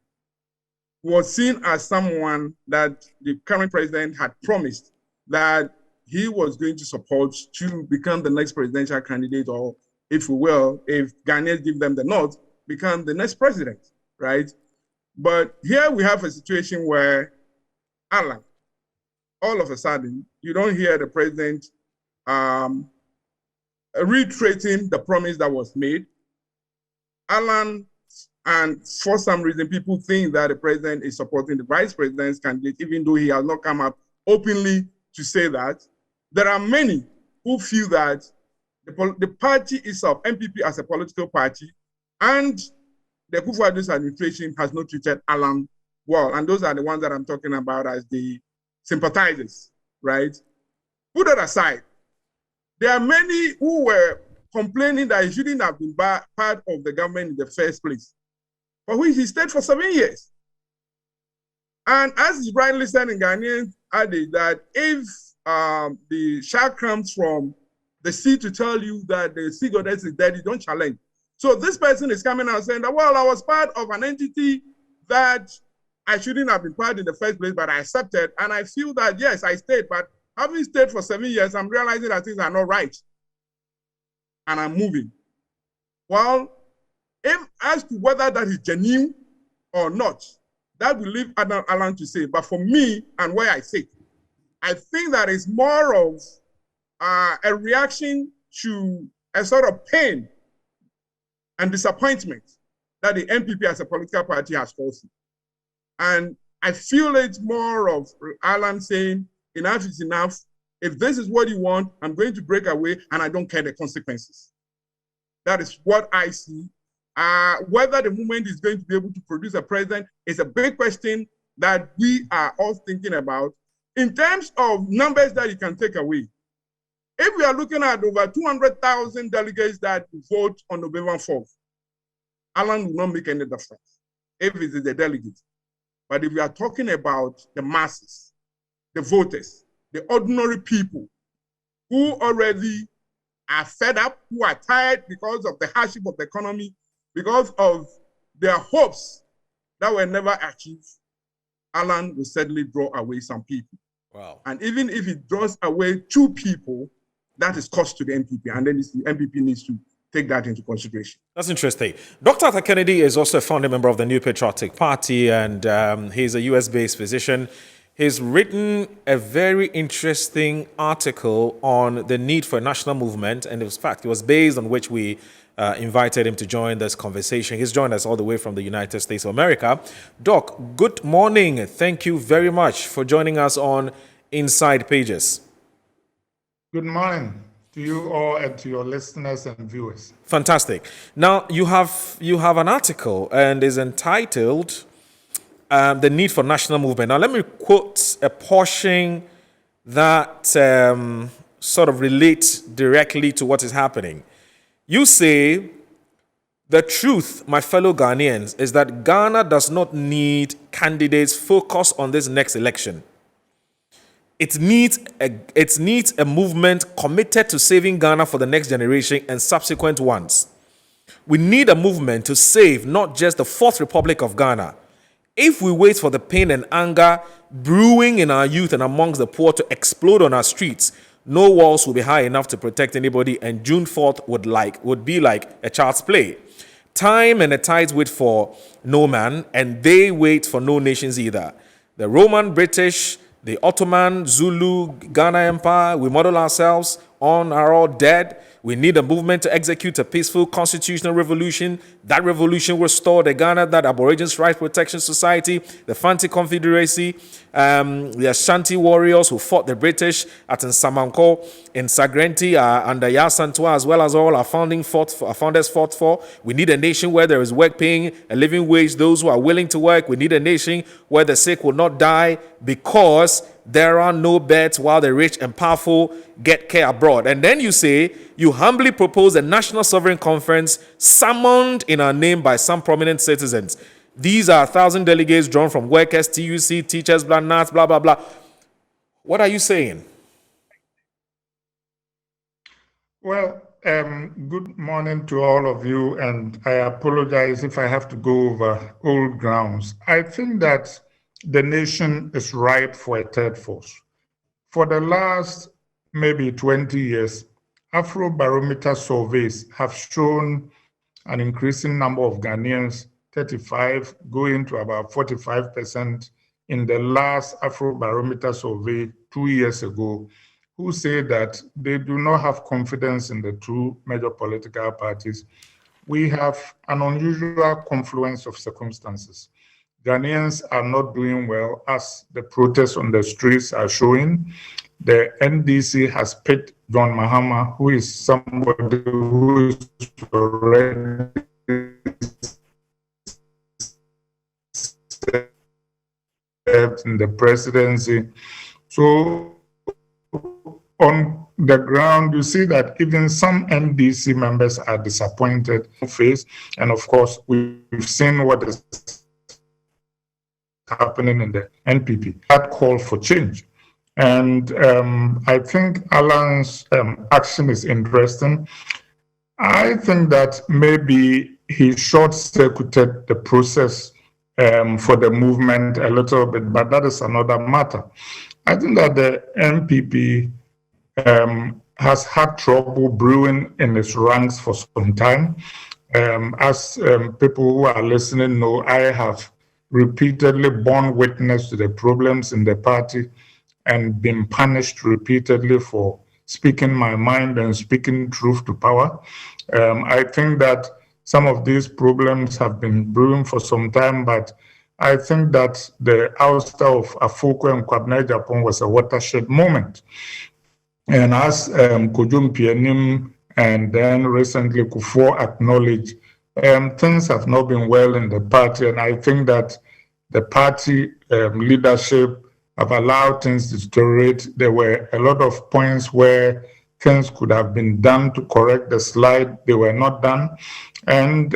was seen as someone that the current president had promised that he was going to support to become the next presidential candidate, or if we will, if Ghanaians give them the nod, become the next president, right? But here we have a situation where Alan, all of a sudden, you don't hear the president reiterating the promise that was made. Alan, and for some reason, people think that the president is supporting the vice president's candidate, even though he has not come up openly to say that. There are many who feel that the party itself, MPP as a political party, and the Kufuor's administration has not treated Alan well. And those are the ones that I'm talking about as the sympathizers, right? Put that aside. There are many who were complaining that he shouldn't have been part of the government in the first place, for which he stayed for 7 years. And as is rightly said in Ghanaian adage, that if the shark comes from the sea to tell you that the sea goddess is dead, you don't challenge. So this person is coming out saying that, well, I was part of an entity that I shouldn't have been part in the first place, but I accepted. And I feel that, yes, I stayed, but having stayed for 7 years, I'm realizing that things are not right. And I'm moving. Well, as to whether that is genuine or not, that will leave Alan to say. But for me and where I sit, I think that is more of a reaction to a sort of pain and disappointment that the MPP as a political party has caused. And I feel it's more of Alan saying, enough is enough. If this is what you want, I'm going to break away and I don't care the consequences. That is what I see. Whether the movement is going to be able to produce a president is a big question that we are all thinking about. In terms of numbers that you can take away, if we are looking at over 200,000 delegates that vote on November 4th, Alan will not make any difference if it is the delegates. But if we are talking about the masses, the voters, the ordinary people who already are fed up, who are tired because of the hardship of the economy, because of their hopes that were never achieved, Alan will certainly draw away some people.
Wow.
And even if he draws away 2 people, that is cost to the MPP. And then the MPP needs to take that into consideration.
That's interesting. Dr. Arthur Kennedy is also a founding member of the New Patriotic Party, and he's a US-based physician. He's written a very interesting article on the need for a national movement, and in fact, it was based on which we invited him to join this conversation. He's joined us all the way from the United States of America. Doc, good morning. Thank you very much for joining us on Inside Pages.
Good morning to you all and to your listeners and viewers.
Fantastic. Now, you have an article and is entitled The Need for National Movement. Now, let me quote a portion that sort of relates directly to what is happening. You say, the truth, my fellow Ghanaians, is that Ghana does not need candidates focused on this next election. It needs a movement committed to saving Ghana for the next generation and subsequent ones. We need a movement to save not just the Fourth Republic of Ghana. If we wait for the pain and anger brewing in our youth and amongst the poor to explode on our streets, no walls will be high enough to protect anybody, and June 4th would be like a child's play. Time and the tides wait for no man, and they wait for no nations either. The Roman, British, the Ottoman, Zulu, Ghana Empire, we model ourselves on are all dead. We need a movement to execute a peaceful constitutional revolution. That revolution will restore the Ghana that Aborigines Rights Protection Society, the Fanti Confederacy, the Ashanti warriors who fought the British at Nsamanko, in Sagrenti, under Yasantua, as well as all our founders fought for. We need a nation where there is work paying a living wage, those who are willing to work. We need a nation where the sick will not die because there are no beds while the rich and powerful get care abroad. And then you say, you humbly propose a National Sovereign Conference summoned in our name by some prominent citizens. These are 1,000 delegates drawn from workers, TUC, teachers, blah, blah, blah. What are you saying?
Well, good morning to all of you, and I apologize if I have to go over old grounds. I think that the nation is ripe for a third force. For the last maybe 20 years, Afrobarometer surveys have shown an increasing number of Ghanaians, 35, going to about 45% in the last Afrobarometer survey 2 years ago, who say that they do not have confidence in the two major political parties. We have an unusual confluence of circumstances. Ghanaians are not doing well, as the protests on the streets are showing. The NDC has picked John Mahama, who is somebody who is already served in the presidency. So on the ground, you see that even some NDC members are disappointed in face. And of course, we've seen what is happening in the NPP. That call for change. And I think Alan's action is interesting. I think that maybe he short-circuited the process for the movement a little bit, but that is another matter. I think that the NPP has had trouble brewing in its ranks for some time. As people who are listening know, I have repeatedly borne witness to the problems in the party and been punished repeatedly for speaking my mind and speaking truth to power. I think that some of these problems have been brewing for some time, but I think that the ouster of Afoko and Kwabena Japan was a watershed moment. And as Kojum Pianim and then recently Kufuor acknowledged, things have not been well in the party, and I think that the party leadership have allowed things to deteriorate. There were a lot of points where things could have been done to correct the slide. They were not done. And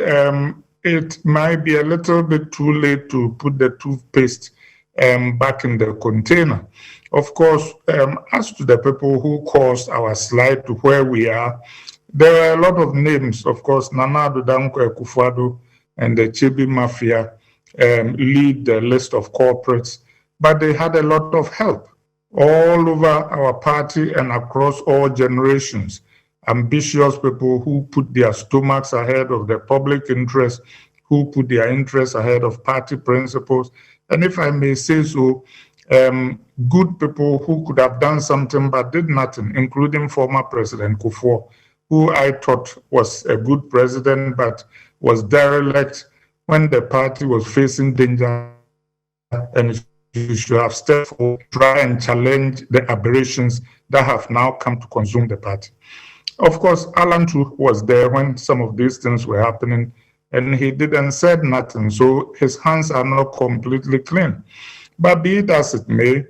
it might be a little bit too late to put the toothpaste back in the container. Of course, as to the people who caused our slide to where we are, there are a lot of names. Of course, Nana Addo Dankwa Akufo-Addo and the Chibi Mafia lead the list of corporates, but they had a lot of help all over our party and across all generations. Ambitious people who put their stomachs ahead of the public interest, who put their interests ahead of party principles. And if I may say so, good people who could have done something but did nothing, including former President Kufuor, who I thought was a good president but was derelict when the party was facing danger, and you should have stepped forward, try and challenge the aberrations that have now come to consume the party. Of course, Alan too was there when some of these things were happening, and he didn't say nothing, so his hands are not completely clean. But be it as it may,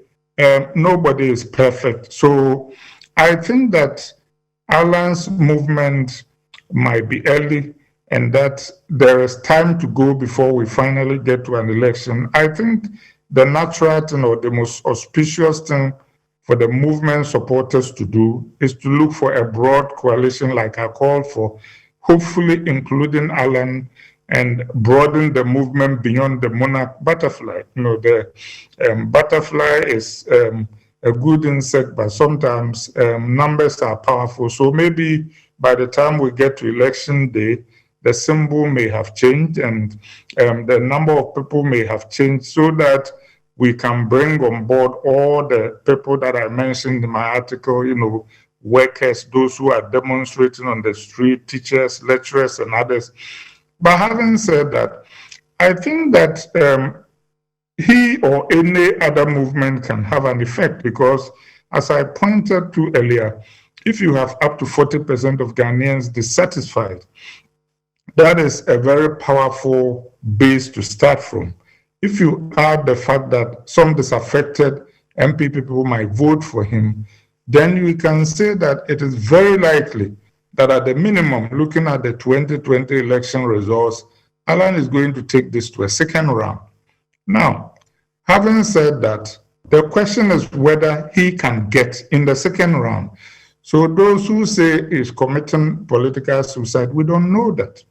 nobody is perfect. So I think that Alan's movement might be early and that there is time to go before we finally get to an election. I think the natural thing or the most auspicious thing for the movement supporters to do is to look for a broad coalition like I called for, hopefully including Alan, and broaden the movement beyond the monarch butterfly. The butterfly is a good insect, but sometimes numbers are powerful. So maybe by the time we get to election day, the symbol may have changed and the number of people may have changed so that we can bring on board all the people that I mentioned in my article, workers, those who are demonstrating on the street, teachers, lecturers, and others. But having said that, I think that he or any other movement can have an effect because, as I pointed to earlier, if you have up to 40% of Ghanaians dissatisfied, that is a very powerful base to start from. If you add the fact that some disaffected MP people might vote for him, then you can say that it is very likely that at the minimum, looking at the 2020 election results, Alan is going to take this to a second round. Now, having said that, the question is whether he can get in the second round. So those who say he's committing political suicide, we don't know that.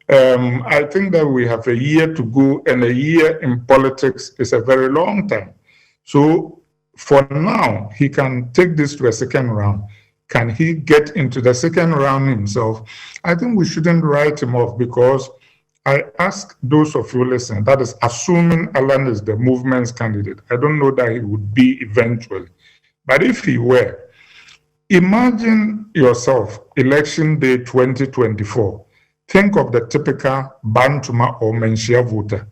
I think that we have a year to go, and a year in politics is a very long time. So for now, he can take this to a second round. Can he get into the second round himself? I think we shouldn't write him off because I ask those of you listening, that is assuming Alan is the movement's candidate. I don't know that he would be eventually. But if he were, imagine yourself, election day 2024. Think of the typical Bantuma or Menchia voter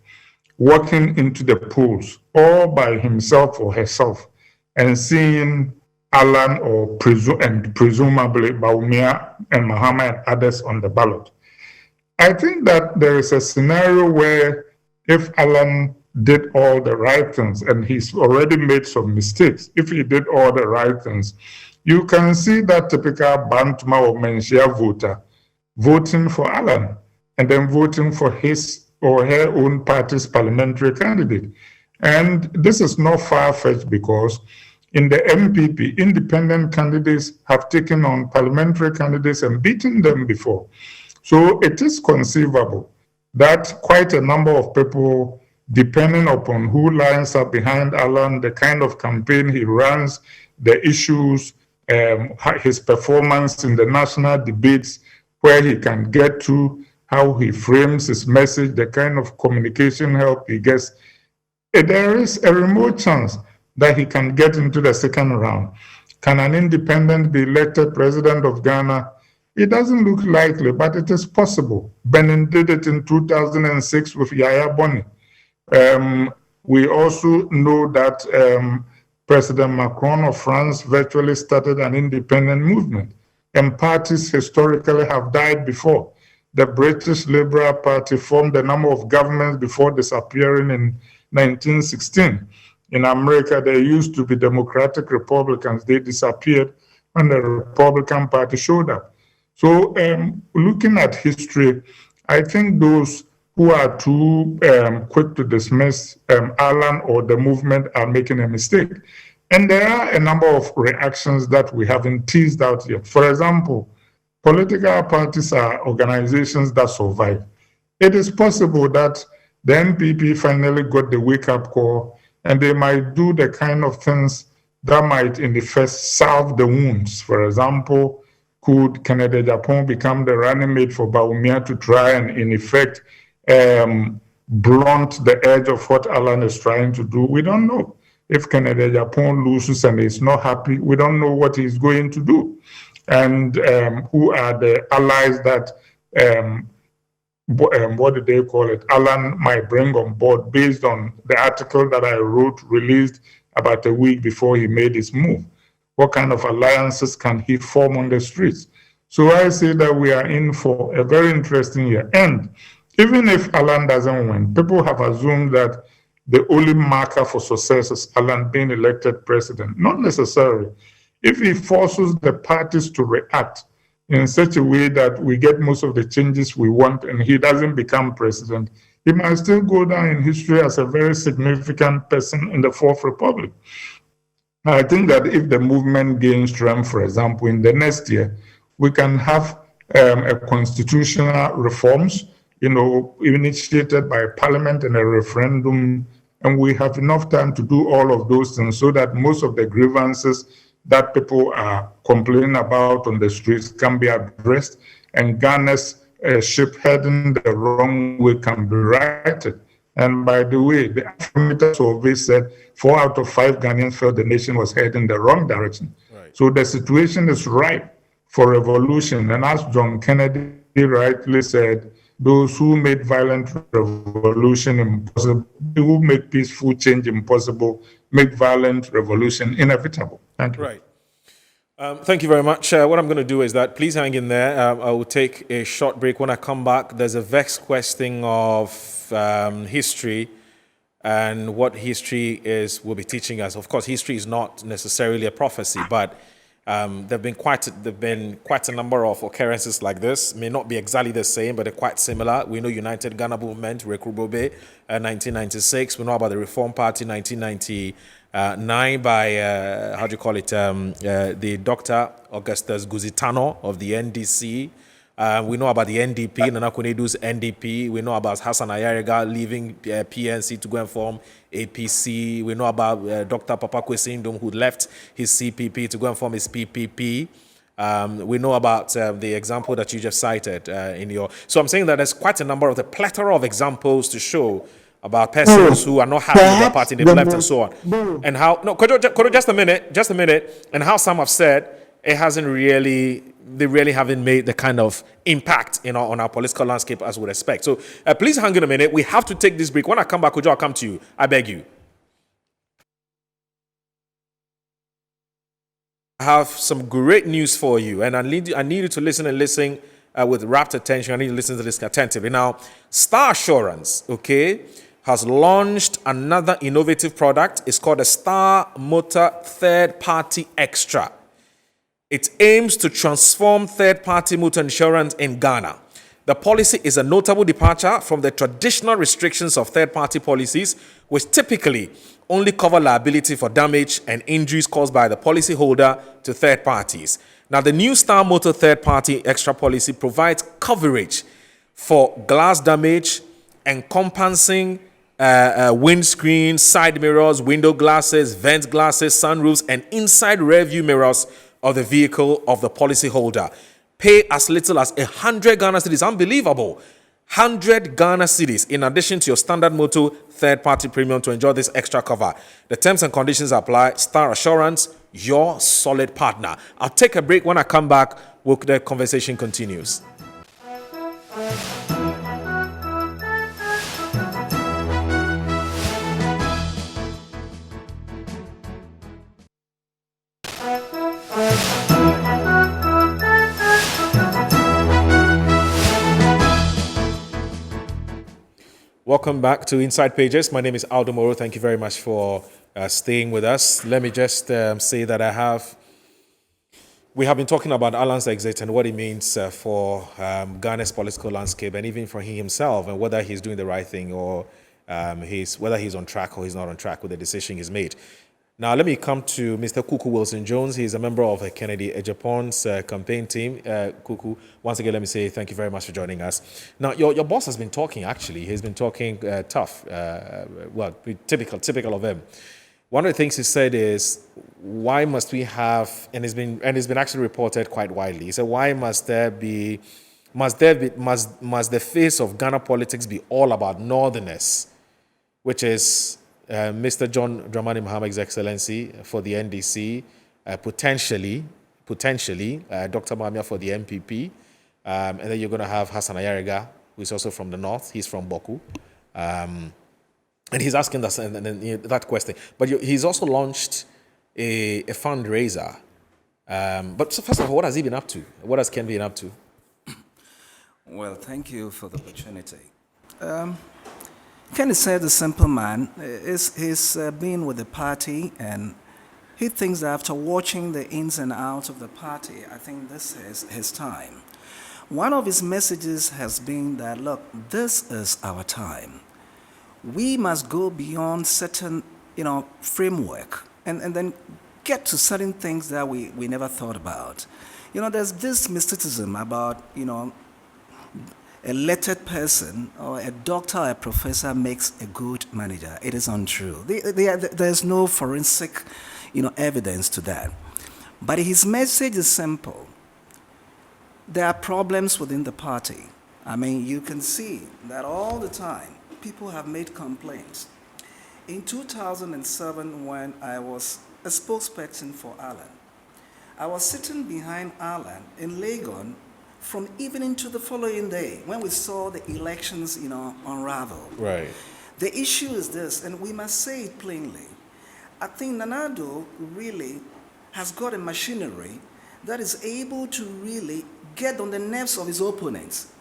walking into the polls all by himself or herself and seeing Alan or presumably Bawumia and Mahama and others on the ballot. I think that there is a scenario where if Alan did all the right things, and he's already made some mistakes, if he did all the right things, you can see that typical Bantuma or Menchia voter voting for Alan and then voting for his or her own party's parliamentary candidate. And this is not far-fetched because in the MPP, independent candidates have taken on parliamentary candidates and beaten them before. So it is conceivable that quite a number of people, depending upon who lines up behind Alan, the kind of campaign he runs, the issues, his performance in the national debates, where he can get to, how he frames his message, the kind of communication help he gets, there is a remote chance that he can get into the second round. Can an independent be elected president of Ghana? It doesn't look likely, but it is possible. Benin did it in 2006 with Yaya Boni. We also know that President Macron of France virtually started an independent movement, and parties historically have died before. The British Liberal Party formed a number of governments before disappearing in 1916. In America, there used to be Democratic Republicans. They disappeared when the Republican Party showed up. So looking at history, I think those who are too quick to dismiss Alan or the movement are making a mistake. And there are a number of reactions that we haven't teased out yet. For example, political parties are organizations that survive. It is possible that the MPP finally got the wake-up call and they might do the kind of things that might in the first salve the wounds. For example, could Kennedy Japan become the running mate for Bawumia to try and in effect blunt the edge of what Alan is trying to do? We don't know. If Kennedy Japan loses and is not happy, we don't know what he's going to do. and who are the allies that what do they call it? Alan might bring on board based on the article that I wrote, released about a week before he made his move. What kind of alliances can he form on the streets? So I say that we are in for a very interesting year. And even if Alan doesn't win, people have assumed that the only marker for success is Alan being elected president. Not necessarily. If he forces the parties to react in such a way that we get most of the changes we want and he doesn't become president, he might still go down in history as a very significant person in the Fourth Republic. I think that if the movement gains strength, for example, in the next year, we can have a constitutional reforms, initiated by Parliament and a referendum, and we have enough time to do all of those things so that most of the grievances that people are complaining about on the streets can be addressed, and Ghana's ship heading the wrong way can be righted. And by the way, the Afrometer survey said 4 out of 5 Ghanaians felt the nation was heading the wrong direction. Right. So the situation is ripe for revolution. And as John Kennedy rightly said, those who made violent revolution impossible, who make peaceful change impossible, make violent revolution inevitable. Thank you.
Right. Thank you very much. What I'm going to do is that please hang in there. I will take a short break. When I come back, there's a vexed question of history and what history will be teaching us. Of course, history is not necessarily a prophecy, but there've been quite a number of occurrences like this. May not be exactly the same, but they're quite similar. We know United Ghana Movement, Rekubobe, 1996. We know about the Reform Party, 1999, by the Dr. Augustus Guzitano of the NDC. We know about the NDP, Nana Konedu's NDP. We know about Hassan Ayariga leaving PNC to go and form APC. We know about Dr. Papakwe Sindom, who left his CPP to go and form his PPP. We know about the example that you just cited in your... So I'm saying that there's quite a number of the plethora of examples to show about persons who are not happy with their party, they've left and so on. And how... No, Kojo, just a minute. And how some have said it hasn't really... They really haven't made the kind of impact on our political landscape as we would expect. So please hang in a minute. We have to take this break. When I come back, Kojo, I'll come to you. I beg you. I have some great news for you, and I need you to listen with rapt attention. I need you to listen to this attentively. Now, Star Assurance, has launched another innovative product. It's called the Star Motor Third Party Extra. It aims to transform third-party motor insurance in Ghana. The policy is a notable departure from the traditional restrictions of third-party policies, which typically only cover liability for damage and injuries caused by the policyholder to third parties. Now, the new Star Motor Third-Party Extra policy provides coverage for glass damage, encompassing windscreen, side mirrors, window glasses, vent glasses, sunroofs, and inside rear view mirrors of the vehicle of the policyholder. Pay as little as 100 Ghana cedis. Unbelievable. 100 Ghana cedis in addition to your standard motor third-party premium to enjoy this extra cover. The terms and conditions apply. Star Assurance, your solid partner. I'll take a break. When I come back, the conversation continues. Welcome back to Inside Pages. My name is Aldo Moro. Thank you very much for staying with us. Let me just say that we have been talking about Alan's exit and what it means for Ghana's political landscape and even for him himself, and whether he's doing the right thing or whether he's on track or he's not on track with the decision he's made. Now, let me come to Mr. Kuku Wilson-Jones. He's a member of Kennedy Ejapon's campaign team. Kuku, once again, let me say thank you very much for joining us. Now, your boss has been talking, actually. He's been talking tough, typical of him. One of the things he said is, why must we have, and it's been actually reported quite widely. He said, why must the face of Ghana politics be all about northerners, which is Mr. John Dramani Mahama's Excellency for the NDC, potentially potentially, Dr. Mamia for the MPP. And then you're going to have Hassan Ayariga, who is also from the north. He's from Boku. And he's asking us that question. But he's also launched a fundraiser. But so first of all, what has he been up to? What has Ken been up to?
Well, thank you for the opportunity. Ken is a simple man. He's been with the party, and he thinks that after watching the ins and outs of the party, I think this is his time. One of his messages has been that, look, this is our time. We must go beyond certain, framework and then get to certain things that we never thought about. There's this mysticism about, a lettered person or a doctor or a professor makes a good manager. It is untrue. There's no forensic, evidence to that. But his message is simple. There are problems within the party. I mean, you can see that all the time people have made complaints. In 2007, when I was a spokesperson for Alan, I was sitting behind Alan in Legon from evening to the following day when we saw the elections, unravel.
Right.
The issue is this, and we must say it plainly. I think Nanado really has got a machinery that is able to really get on the nerves of his opponents.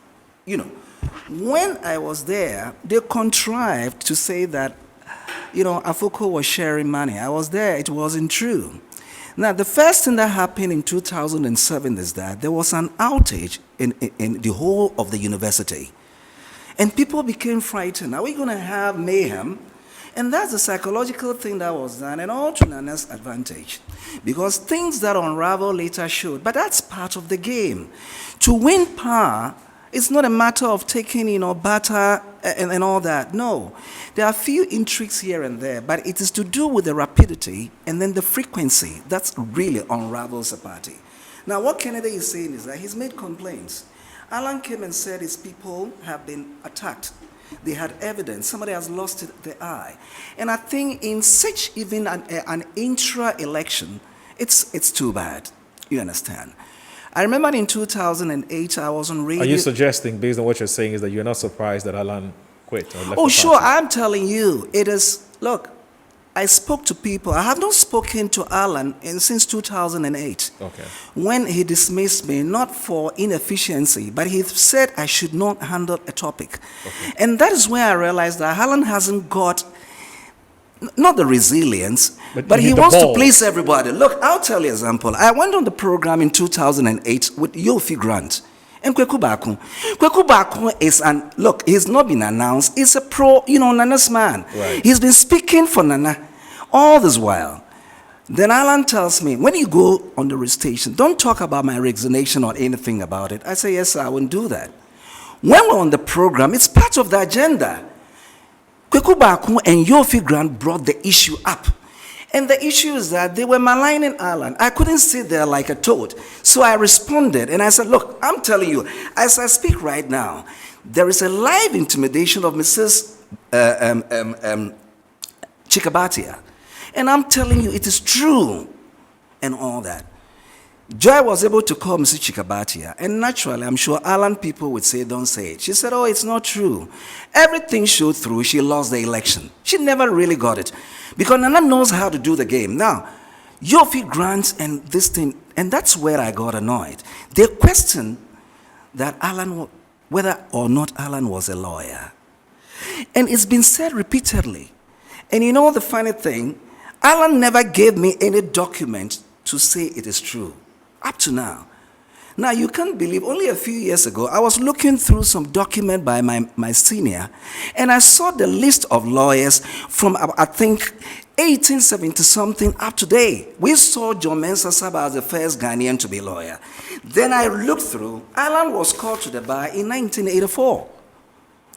When I was there, they contrived to say that, Afoko was sharing money. I was there, it wasn't true. Now, the first thing that happened in 2007 is that there was an outage in the whole of the university. And people became frightened. Are we going to have mayhem? And that's the psychological thing that was done, and all to Nana's advantage. Because things that unravel later showed, but that's part of the game. To win power, it's not a matter of taking, batter and all that. No. There are a few intrigues here and there, but it is to do with the rapidity and then the frequency that really unravels a party. Now, what Kennedy is saying is that he's made complaints. Alan came and said his people have been attacked. They had evidence. Somebody has lost the eye. And I think in such even an intra-election, it's too bad. You understand? I remember in 2008, I was on radio.
Are you suggesting, based on what you're saying, is that you're not surprised that Alan quit or left
Oh,
the
sure.
party?
I'm telling you, it is. Look, I spoke to people. I have not spoken to Alan since 2008.
Okay.
When he dismissed me, not for inefficiency, but he said I should not handle a topic.
Okay.
And that is where I realized that Alan hasn't got, not the resilience, but he wants to please everybody. Look, I'll tell you an example. I went on the program in 2008 with Yofi Grant and Kweku Baku. Kweku Baku is look, he's not been announced. He's a Nana's man.
Right.
He's been speaking for Nana all this while. Then Alan tells me, when you go on the station, don't talk about my resignation or anything about it. I say, yes, sir, I won't do that. When we're on the program, it's part of the agenda. Kweku Baku and Yofi Grant brought the issue up. And the issue is that they were maligning Alan. I couldn't sit there like a toad. So I responded and I said, look, I'm telling you, as I speak right now, there is a live intimidation of Mrs. Chikabatia. And I'm telling you, it is true and all that. Joy was able to call Mrs. Chikabatia, and naturally, I'm sure Alan people would say, don't say it. She said, oh, it's not true. Everything showed through, she lost the election. She never really got it, because Nana knows how to do the game. Now, Yofi Grant and this thing, and that's where I got annoyed. They questioned that whether or not Alan was a lawyer. And it's been said repeatedly. And you know the funny thing? Alan never gave me any document to say it is true. Up to now. Now, you can't believe, only a few years ago, I was looking through some document by my senior, and I saw the list of lawyers from, I think, 1870-something up to date. We saw John Mensah Saba as the first Ghanaian to be a lawyer. Then I looked through, Alan was called to the bar in 1984.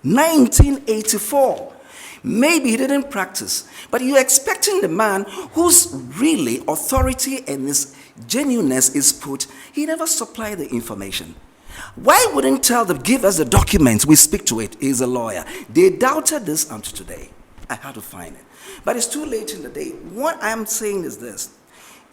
1984. Maybe he didn't practice, but you're expecting the man whose really authority and his genuineness is put, he never supplied the information. Why wouldn't give us the documents, we speak to it, he's a lawyer. They doubted this until today. I had to find it. But it's too late in the day. What I'm saying is this.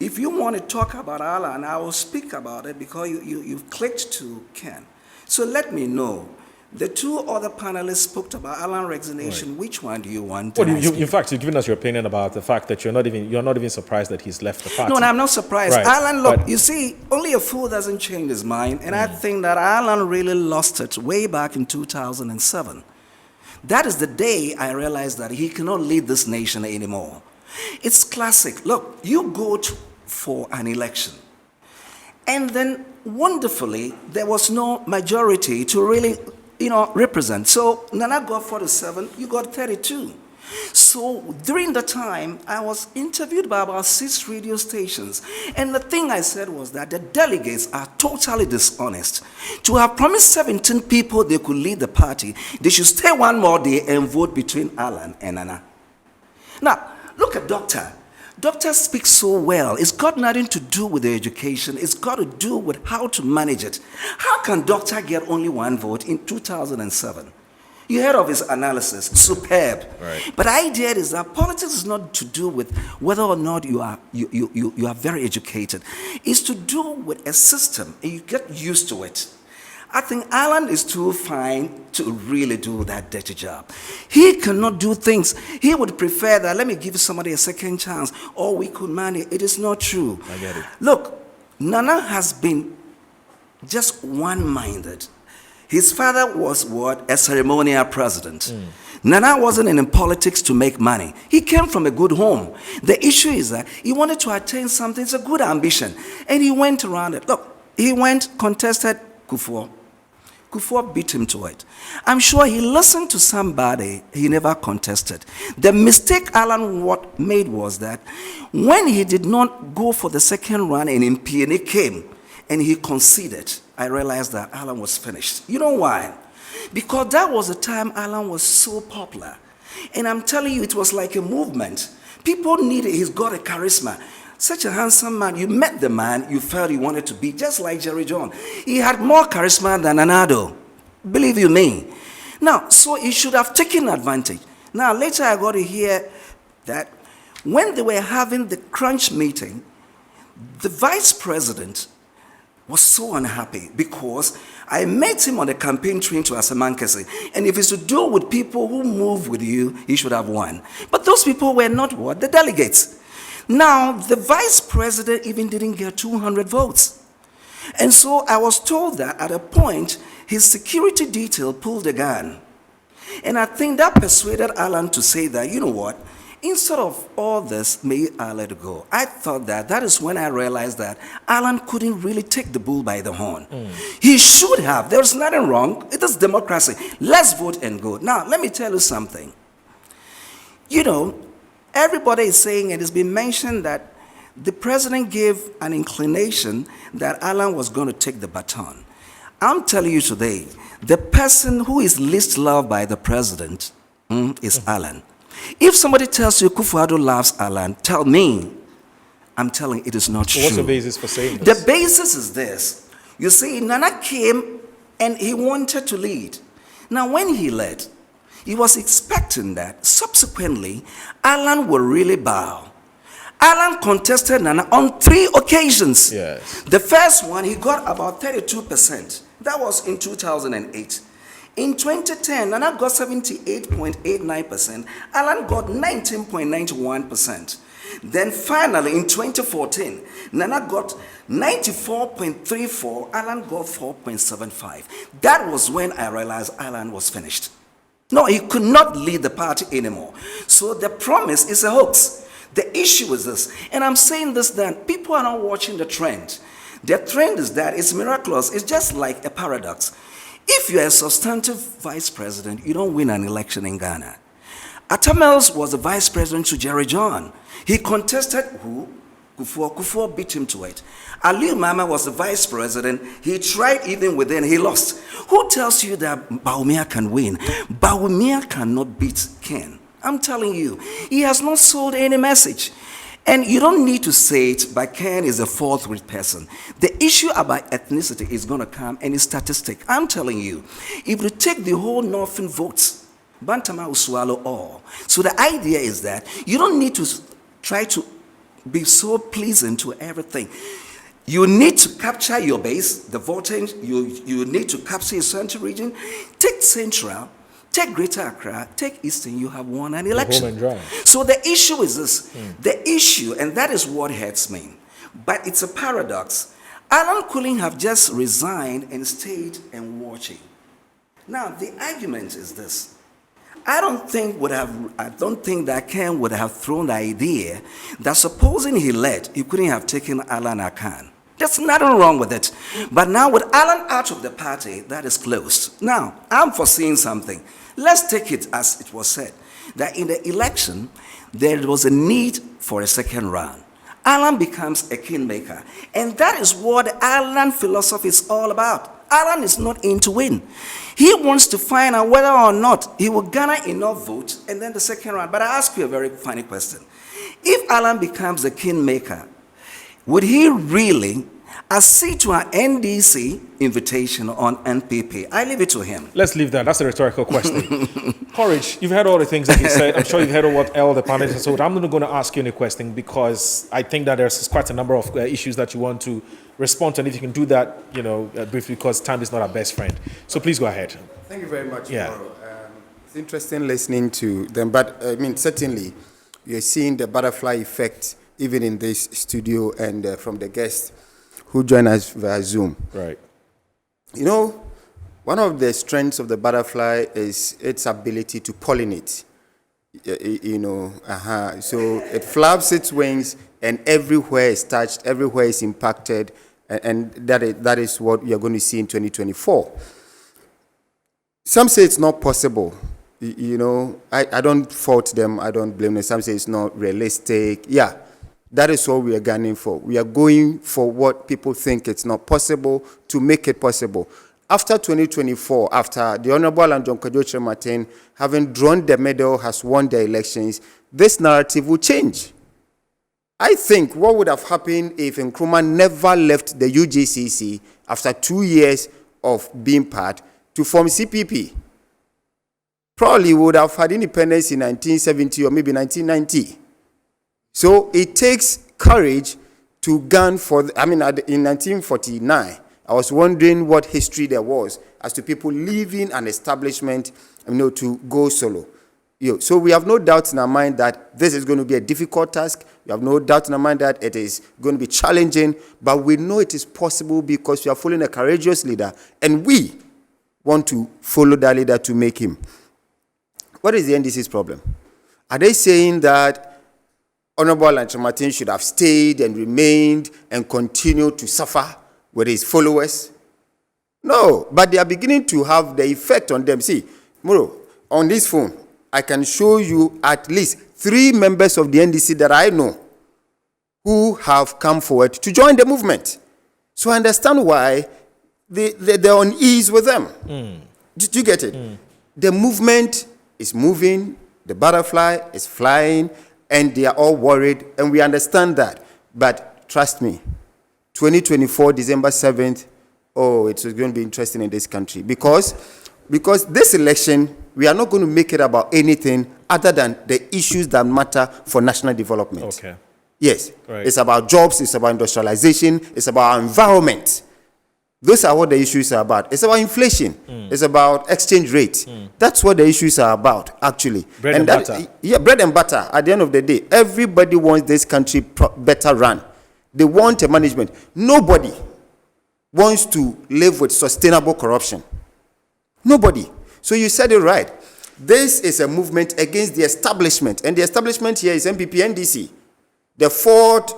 if you want to talk about Alan, I will speak about it because you've clicked to Ken. So let me know. The two other panelists spoke about Alan resignation. Right. Which one do you want?
Well, in fact, you've given us your opinion about the fact that you're not even surprised that he's left the party.
No, I'm not surprised.
Right.
Alan, look, you see, only a fool doesn't change his mind, and I think that Alan really lost it way back in 2007. That is the day I realized that he cannot lead this nation anymore. It's classic. Look, you go for an election, and then wonderfully, there was no majority to really, represent. So Nana got 47, you got 32. So during the time, I was interviewed by about 6 radio stations. And the thing I said was that the delegates are totally dishonest. To have promised 17 people they could lead the party, they should stay one more day and vote between Alan and Nana. Now, look at Doctor. Doctor speaks so well. It's got nothing to do with the education. It's got to do with how to manage it. How can Doctor get only 1 vote in 2007? You heard of his analysis, superb.
Right.
But the idea is that politics is not to do with whether or not you are very educated. It's to do with a system, and you get used to it. I think Alan is too fine to really do that dirty job. He cannot do things. He would prefer that, let me give somebody a second chance, or we could manage. It is not true.
I get it.
Look, Nana has been just one-minded. His father was a ceremonial president. Nana wasn't in politics to make money. He came from a good home. The issue is that he wanted to attain something. It's a good ambition. And he went around it. Look, he contested Kufuor. Kufuor beat him to it. I'm sure he listened to somebody he never contested. The mistake Alan made was that when he did not go for the second run and MPNA came and he conceded, I realized that Alan was finished. You know why? Because that was the time Alan was so popular. And I'm telling you, it was like a movement. People needed, he's got a charisma. Such a handsome man. You met the man you felt you wanted to be, just like Jerry John. He had more charisma than Nanado. Believe you me. Now, so he should have taken advantage. Now, later I got to hear that when they were having the crunch meeting, the vice president was so unhappy because I met him on the campaign train to Asamankese. And if it's to do with people who move with you, he should have won. But those people were not what? The delegates. Now, the vice president even didn't get 200 votes. And so I was told that at a point, his security detail pulled a gun. And I think that persuaded Alan to say that, you know what, instead of all this, may I let it go. I thought that is when I realized that Alan couldn't really take the bull by the horn. He should have. There's nothing wrong. It is democracy. Let's vote and go. Now, let me tell you something. Everybody is saying, and it's been mentioned, that the president gave an inclination that Alan was going to take the baton. I'm telling you today, the person who is least loved by the president is Alan. If somebody tells you Kufuor loves Alan, tell me. I'm telling you, it is not true.
What's the basis for saying this?
The basis is this. You see, Nana came and he wanted to lead. Now, when he led, he was expecting that subsequently Alan will really bow. Alan contested Nana on 3 occasions.
Yes.
The first one, he got about 32%. That was in 2008. In 2010, Nana got 78.89%. Alan got 19.91%. Then finally, in 2014, Nana got 94.34. Alan got 4.75. That was when I realized Alan was finished. No, he could not lead the party anymore. So the promise is a hoax. The issue is this, and I'm saying this that people are not watching the trend. The trend is that it's miraculous. It's just like a paradox. If you're a substantive vice president, you don't win an election in Ghana. Atamels was the vice president to Jerry John. He contested who? Kufuor. Kufuor beat him to it. Aliu Mama was the vice president. He tried even within, he lost. Who tells you that Bawumia can win? Bawumia cannot beat Ken. I'm telling you, he has not sold any message. And you don't need to say it, but Ken is a fourth-rate person. The issue about ethnicity is going to come, and it's statistic. I'm telling you, if you take the whole Northern votes, Bantama will swallow all. So the idea is that you don't need to try to be so pleasing to everything. You need to capture your base, the voting. You need to capture your central region. Take Central, take Greater Accra, take Eastern. You have won an election.
Home and dry.
So the issue is this. The issue, and that is what hurts me. But it's a paradox. Alan Cooling have just resigned and stayed and watching. Now the argument is this. I don't think that Ken would have thrown the idea that supposing he led, he couldn't have taken Alan Akan. There's nothing wrong with it. But now with Alan out of the party, that is closed. Now, I'm foreseeing something. Let's take it as it was said, that in the election, there was a need for a second round. Alan becomes a kingmaker. And that is what the Alan philosophy is all about. Alan is not in to win. He wants to find out whether or not he will garner enough votes and then the second round. But I ask you a very funny question. If Alan becomes the kingmaker, would he really accede to an NDC invitation on NPP? I leave it to him.
Let's leave that. That's a rhetorical question. Courage, you've heard all the things that he said. I'm sure you've heard what all the panelists have said. I'm not going to ask you any question because I think that there's quite a number of issues that you want to respond to. And if you can do that, briefly, because time is not our best friend. So please go ahead.
Thank you very much.
Yeah.
It's interesting listening to them, but certainly you're seeing the butterfly effect even in this studio and from the guests who join us via Zoom.
Right.
One of the strengths of the butterfly is its ability to pollinate. So it flaps its wings and everywhere is touched, everywhere is impacted, and that is what we are going to see in 2024. Some say it's not possible. I don't fault them, I don't blame them. Some say it's not realistic. Yeah, that is what we are gunning for. We are going for what people think it's not possible to make it possible. After 2024, after the Honorable Alan Kyerematen, having drawn the medal, has won the elections, this narrative will change. I think what would have happened if Nkrumah never left the UGCC after 2 years of being part to form CPP. Probably would have had independence in 1970 or maybe 1990. So it takes courage to gun for, in 1949, I was wondering what history there was as to people leaving an establishment, to go solo. So we have no doubt in our mind that this is going to be a difficult task. We have no doubt in our mind that it is going to be challenging, but we know it is possible because we are following a courageous leader, and we want to follow that leader to make him. What is the NDC's problem? Are they saying that Honorable Kyerematen should have stayed and remained and continued to suffer with his followers? No, but they are beginning to have the effect on them. See, Muro, on this phone, I can show you at least 3 members of the NDC that I know who have come forward to join the movement. So I understand why they're on ease with them. Did you get it? The movement is moving, the butterfly is flying, and they are all worried, and we understand that. But trust me, 2024, December 7th, it's going to be interesting in this country because this election, we are not going to make it about anything other than the issues that matter for national development.
Okay.
Yes.
Right.
It's about jobs, it's about industrialization, it's about our environment. Those are what the issues are about. It's about inflation. It's about exchange rate. That's what the issues are about, actually.
Bread and butter.
Yeah, bread and butter. At the end of the day, everybody wants this country better run. They want a management. Nobody wants to live with sustainable corruption. Nobody. So you said it right. This is a movement against the establishment. And the establishment here is MPP NDC. The fourth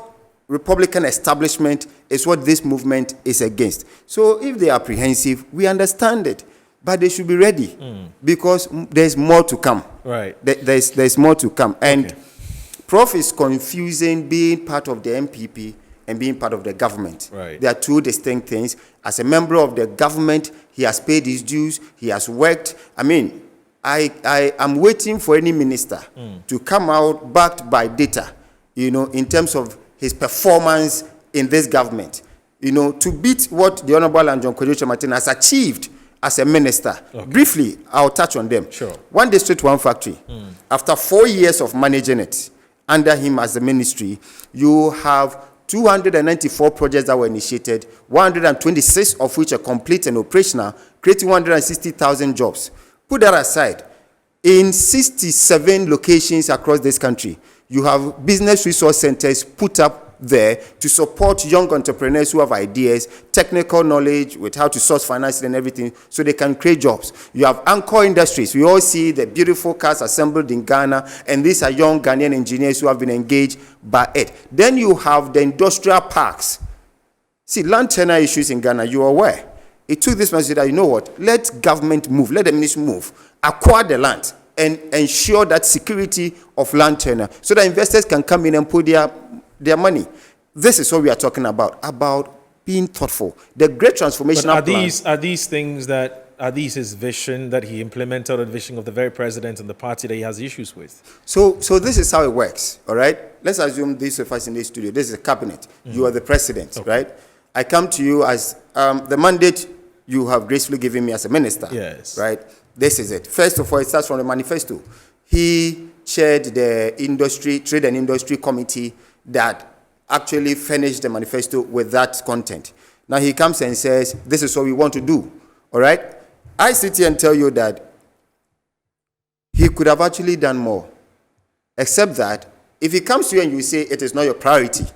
Republican establishment is what this movement is against. So if they are apprehensive, we understand it. But they should be ready because there's more to come.
Right.
There's more to come. And Prof is confusing being part of the MPP and being part of the government.
Right.
They are two distinct things. As a member of the government, he has paid his dues, he has worked. I am waiting for any minister to come out backed by data, in terms of his performance in this government, to beat what the Honorable John Kyerematen has achieved as a minister. Okay. Briefly, I'll touch on them.
Sure.
1 district, 1 factory. After 4 years of managing it, under him as the ministry, you have 294 projects that were initiated, 126 of which are complete and operational, creating 160,000 jobs. Put that aside. In 67 locations across this country, you have business resource centers put up there to support young entrepreneurs who have ideas, technical knowledge with how to source financing and everything, so they can create jobs. You have anchor industries. We all see the beautiful cars assembled in Ghana, and these are young Ghanaian engineers who have been engaged by it. Then you have the industrial parks. See, land tenure issues in Ghana, you are aware. It took this message that, you know what, let government move, let the ministry move, acquire the land, and ensure that security of land tenure, so that investors can come in and put their money. This is what we are talking about being thoughtful. The great transformational plan.
Are these things that, are these his vision that he implemented, or the vision of the very president and the party that he has issues with?
So this is how it works, all right? Let's assume this of us in the studio. This is a cabinet. You are the president, right? I come to you as the mandate you have gracefully given me as a minister,
yes,
right? This is it. First of all, it starts from the manifesto. He chaired the trade and industry committee that actually finished the manifesto with that content. Now he comes and says, this is what we want to do, all right? I sit here and tell you that he could have actually done more, except that if he comes to you and you say it is not your priority,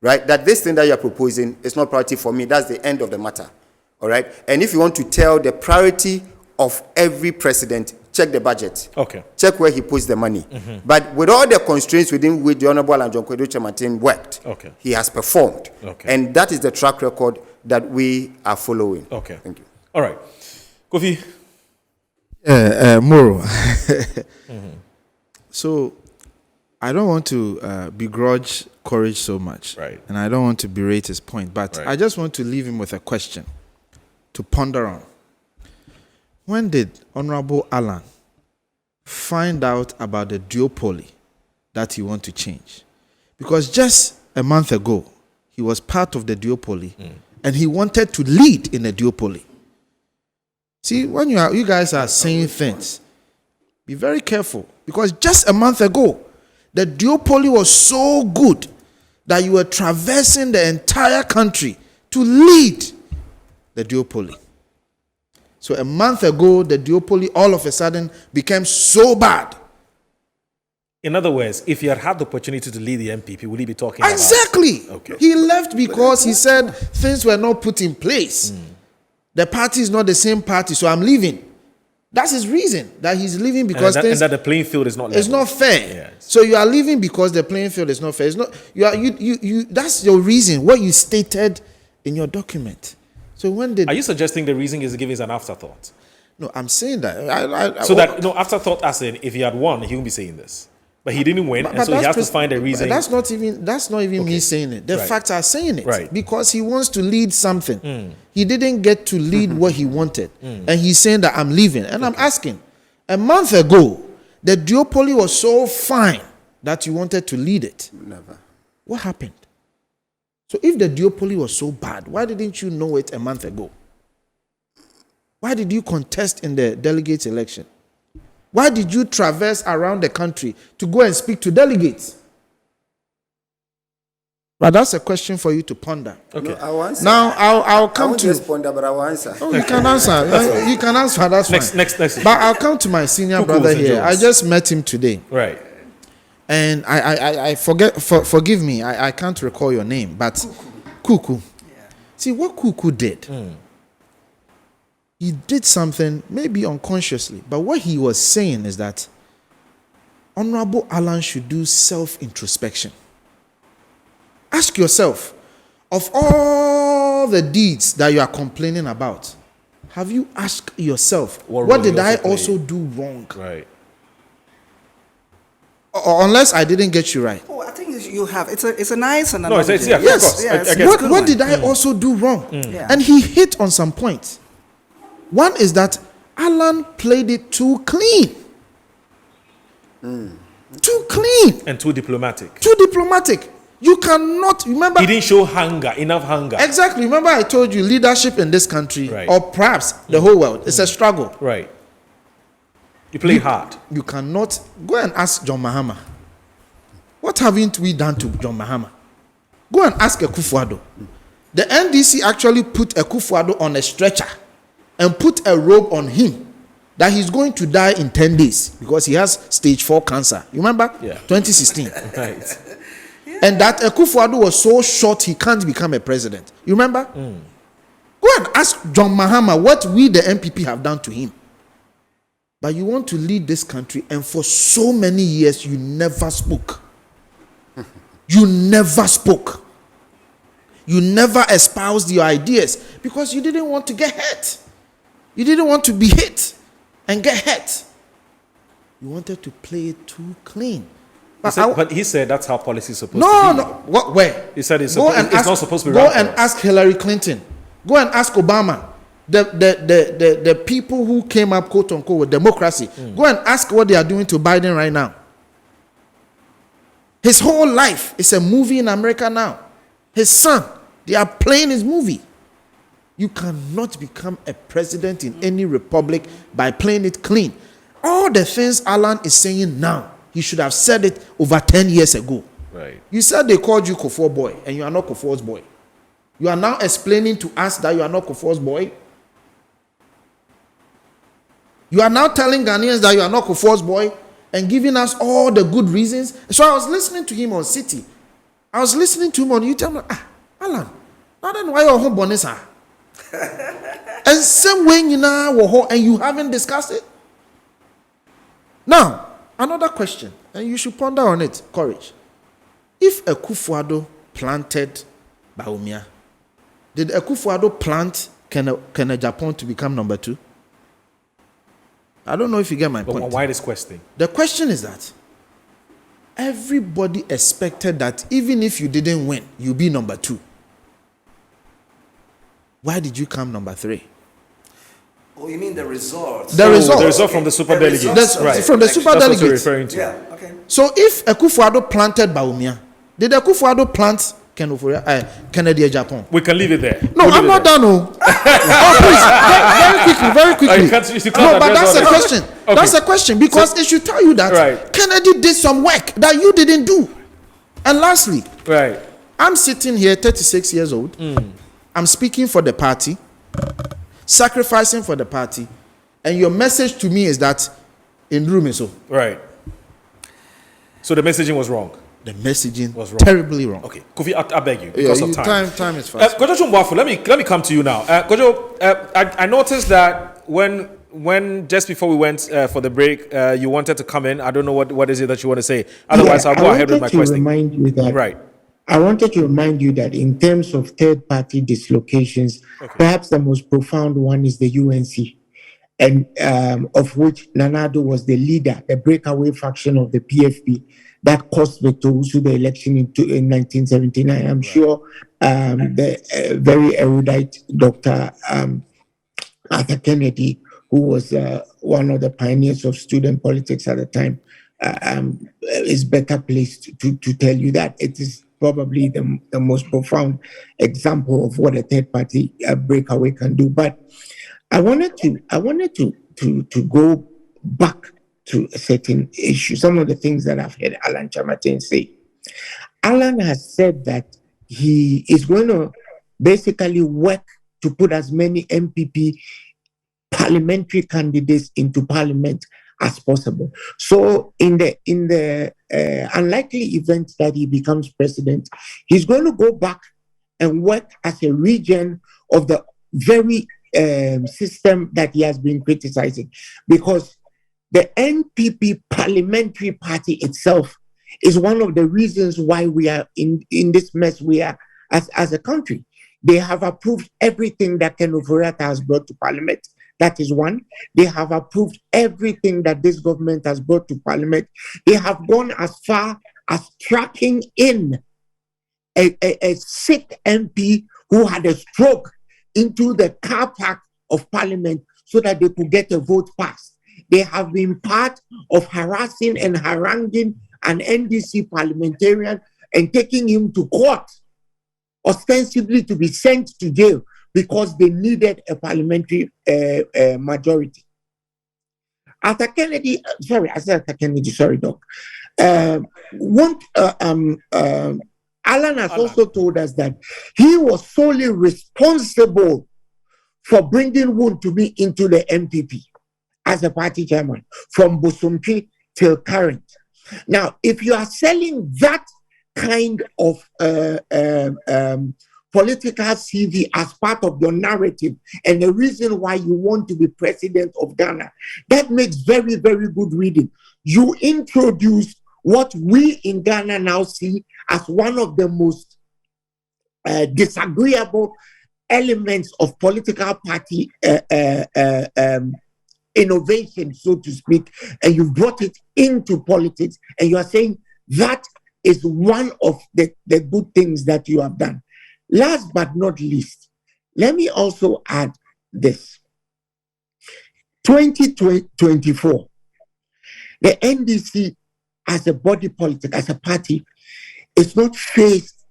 right, that this thing that you're proposing is not priority for me, that's the end of the matter, all right? And if you want to tell the priority of every president, check the budget.
Okay.
Check where he puts the money. But with all the constraints within which the Honorable Alan Kyerematen worked, he has performed. And that is the track record that we are following.
Okay.
Thank you.
All right. Kofi.
Moro. So, I don't want to begrudge Courage so much.
Right.
And I don't want to berate his point. But I just want to leave him with a question to ponder on. When did Honorable Alan find out about the duopoly that he wants to change? Because just a month ago, he was part of the duopoly, and he wanted to lead in the duopoly. See, when you guys are saying things, be very careful. Because just a month ago, the duopoly was so good that you were traversing the entire country to lead the duopoly. So a month ago, the duopoly all of a sudden became so bad.
In other words, if he had had the opportunity to lead the MPP, would he be talking
exactly.
about? Okay.
He left because he said things were not put in place. The party is not the same party, so I'm leaving. That's his reason that he's leaving, because
and that the playing field is not level.
It's not fair.
Yes.
So you are leaving because the playing field is not fair. It's not you. That's your reason. What you stated in your document. So when did?
Are you suggesting the reason is giving an afterthought?
No, I'm saying that.
Afterthought as in, if he had won, he wouldn't be saying this. But he didn't win, and so he has to find a reason.
That's not even me saying it. The facts are saying it.
Right.
Because he wants to lead something. He didn't get to lead what he wanted. And he's saying that I'm leaving. And I'm asking, a month ago, the duopoly was so fine that you wanted to lead it.
Never.
What happened? So if the duopoly was so bad, why didn't you know it a month ago? Why did you contest in the delegates election? Why did you traverse around the country to go and speak to delegates? But that's a question for you to ponder.
Okay.
No, I will answer.
Now I'll come
I won't
to.
just ponder, but I will answer.
Oh, you can answer. You can answer. That's fine.
Next.
But I'll come to my senior brother here.
Jones.
I just met him today.
Right.
And I forgive me, I can't recall your name, but Kuku.
Yeah.
See, what Kuku did, he did something maybe unconsciously, but what he was saying is that Honorable Alan should do self-introspection. Ask yourself, of all the deeds that you are complaining about, have you asked yourself, what did I also do wrong?
Right.
Unless I didn't get you right.
Oh, I think you have. It's a nice analogy.
No, it's of course.
Yes.
What did I also do wrong?
Yeah.
And he hit on some points. One is that Alan played it too clean. Too clean.
And too diplomatic.
Too diplomatic. You cannot, remember.
He didn't show enough hunger.
Exactly. Remember I told you leadership in this country, or perhaps the whole world, it's a struggle.
Right. You play hard.
You cannot, go and ask John Mahama.
What haven't we done to John Mahama? Go and ask Akufo-Addo. The NDC actually put Akufo-Addo on a stretcher and put a robe on him that he's going to die in 10 days because he has stage 4 cancer. You remember?
Yeah.
2016.
Right.
And that Akufo-Addo was so short he can't become a president. You remember? Go and ask John Mahama what we the MPP have done to him. But you want to lead this country, and for so many years you never spoke. You never spoke. You never espoused your ideas because you didn't want to get hurt. You didn't want to be hit and get hurt. You wanted to play it too clean.
But he said that's how policy is supposed to be.
No. What? Where?
He said it's
Ask,
not supposed to be.
Go and ask Hillary Clinton. Go and ask Obama. The people who came up, quote unquote, with democracy. Go and ask what they are doing to Biden right now. His whole life is a movie in America now. His son, they are playing his movie. You cannot become a president in any republic by playing it clean. All the things Alan is saying now, he should have said it over 10 years ago.
Right.
You said they called you Kufuor boy, and you are not Kufuor's boy. You are now explaining to us that you are not Kufuor's boy. You are now telling Ghanaians that you are not Kufuor's boy and giving us all the good reasons. So I was listening to him on City. I was listening to him on YouTube. Alan, now then why your home bonesa? And same way you know, and you haven't discussed it. Now, another question, and you should ponder on it. Courage. If Akufo-Addo planted Bawumia, did Akufo-Addo plant Kyerematen to become number 2? I don't know if you get my point.
But why this question?
The question is that everybody expected that even if you didn't win, you'll be number 2. Why did you come number 3?
Oh, you mean the results?
The result.
The result from the super delegates.
Right. From the super
That's
delegates.
what you're referring to.
Yeah, okay.
So if Akufo-Addo planted Bawumia, did Akufo-Addo plant Kennedy Japan?
We can leave it there.
No, I'm not done. Oh, please, very quickly.
You can't
No, but that's
address
a
all
question.
Okay.
That's a question because it should tell you that
Right.
Kennedy did some work that you didn't do. And lastly,
Right.
I'm sitting here, 36 years old. I'm speaking for the party, sacrificing for the party, and your message to me is that in room is so.
Right. So the messaging was wrong.
The messaging
Was wrong.
terribly wrong.
Okay, Kofi, I beg you because of time.
Time is fast.
Kojo Chumwafu, let me come to you now. Kojo, I noticed that when just before we went for the break, you wanted to come in. I don't know what is it that you want to say. Otherwise, I'll go ahead with my question.
Remind you that,
Right.
I wanted to remind you that in terms of third-party dislocations, perhaps the most profound one is the UNC, and of which Nana-Addo was the leader, the breakaway faction of the PFP that cost Vetorusu the election in 1979. I'm sure the very erudite Dr. Arthur Kennedy, who was one of the pioneers of student politics at the time, is better placed to tell you that. It is probably the most profound example of what a third party breakaway can do. But I wanted to go back to a certain issue. Some of the things that I've heard Alan Kyerematen say. Alan has said that he is going to basically work to put as many MPP parliamentary candidates into parliament as possible. So in the unlikely event that he becomes president, he's going to go back and work as a regent of the very system that he has been criticizing, because the NPP parliamentary party itself is one of the reasons why we are in this mess we are as a country. They have approved everything that Ken Ofori-Atta has brought to parliament. That is one. They have approved everything that this government has brought to parliament. They have gone as far as tracking in a sick MP who had a stroke into the car park of parliament so that they could get a vote passed. They have been part of harassing and haranguing an NDC parliamentarian and taking him to court, ostensibly to be sent to jail because they needed a parliamentary majority. Arthur Kennedy, sorry, I said Arthur Kennedy, sorry, Doc. Alan has also told us that he was solely responsible for bringing Wontumi into the MPP as a party chairman from Bosumpi till current. Now, if you are selling that kind of political CV as part of your narrative and the reason why you want to be president of Ghana, that makes very, very good reading. You introduced what we in Ghana now see as one of the most disagreeable elements of political party innovation, so to speak, and you brought it into politics, and you are saying that is one of the good things that you have done. Last but not least, let me also add this. 2024, the NDC as a body politic, as a party, is not faced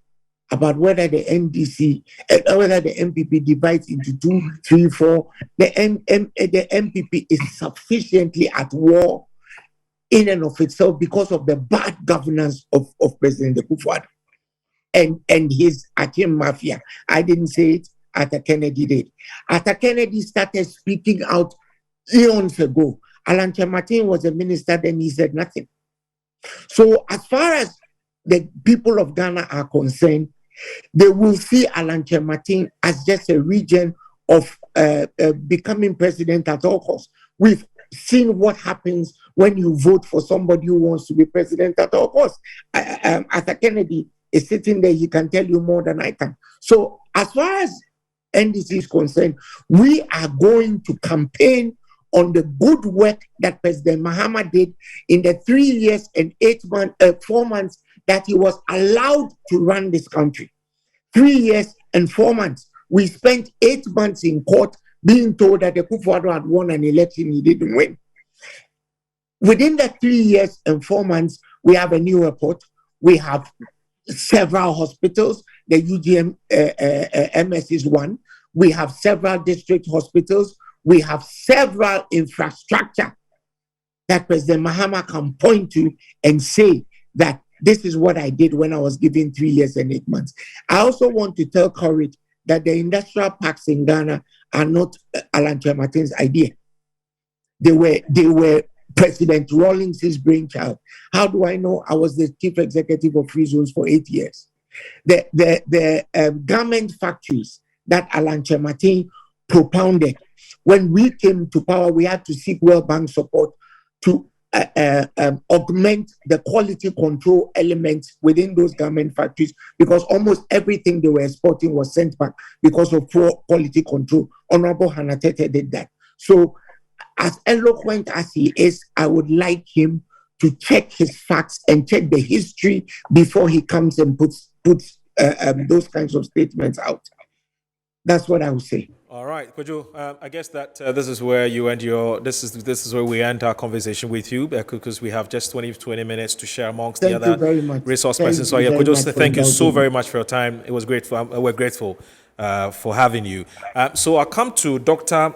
about whether the NDC, whether the MPP divides into 2, 3, 4. The MPP is sufficiently at war in and of itself because of the bad governance of President Akufo-Addo and his Akim Mafia. I didn't say it, Arthur Kennedy did. Arthur Kennedy started speaking out eons ago. Alan Kyerematen was a minister, then he said nothing. So as far as the people of Ghana are concerned, they will see Alan Kyerematen as just a region of becoming president at all costs. We've seen what happens when you vote for somebody who wants to be president at all costs. Arthur Kennedy is sitting there, he can tell you more than I can. So as far as NDC is concerned, we are going to campaign on the good work that President Mahama did in the 3 years and 4 months that he was allowed to run this country. 3 years and 4 months. We spent 8 months in court being told that Akufo-Addo had won an election he didn't win. Within the 3 years and 4 months, we have a new airport. We have several hospitals. The UGM MS is one. We have several district hospitals. We have several infrastructure that President Mahama can point to and say that this is what I did when I was given 3 years and 8 months. I also want to tell Courage that the industrial parks in Ghana are not Alan Kyerematen's idea. They were President Rawlings's brainchild. How do I know? I was the chief executive of Free Zones for 8 years. The garment factories that Alan Kyerematen propounded, when we came to power, we had to seek World Bank support to augment the quality control elements within those garment factories, because almost everything they were exporting was sent back because of poor quality control. Honorable Hanatete did that. So as eloquent as he is, I would like him to check his facts and check the history before he comes and puts those kinds of statements out. That's what I would say.
All right, Kojo, I guess that this is where you end your, this is where we end our conversation with you, because we have just 20 minutes to share amongst the other resource persons. So yeah, Kojo, thank you so very much for your time. It was great. We're grateful for having you. So I'll come to Dr.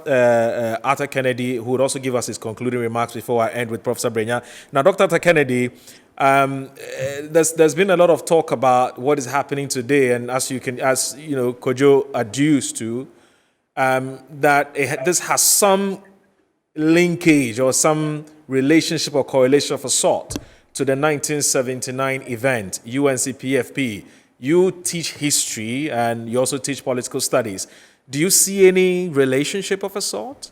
Arthur Kennedy, who would also give us his concluding remarks before I end with Professor Brenya. Now, Dr. Arthur Kennedy, there's been a lot of talk about what is happening today, and as you know, Kojo adduced to, that this has some linkage or some relationship or correlation of a sort to the 1979 event, UNCPFP. You teach history and you also teach political studies. Do you see any relationship of a sort?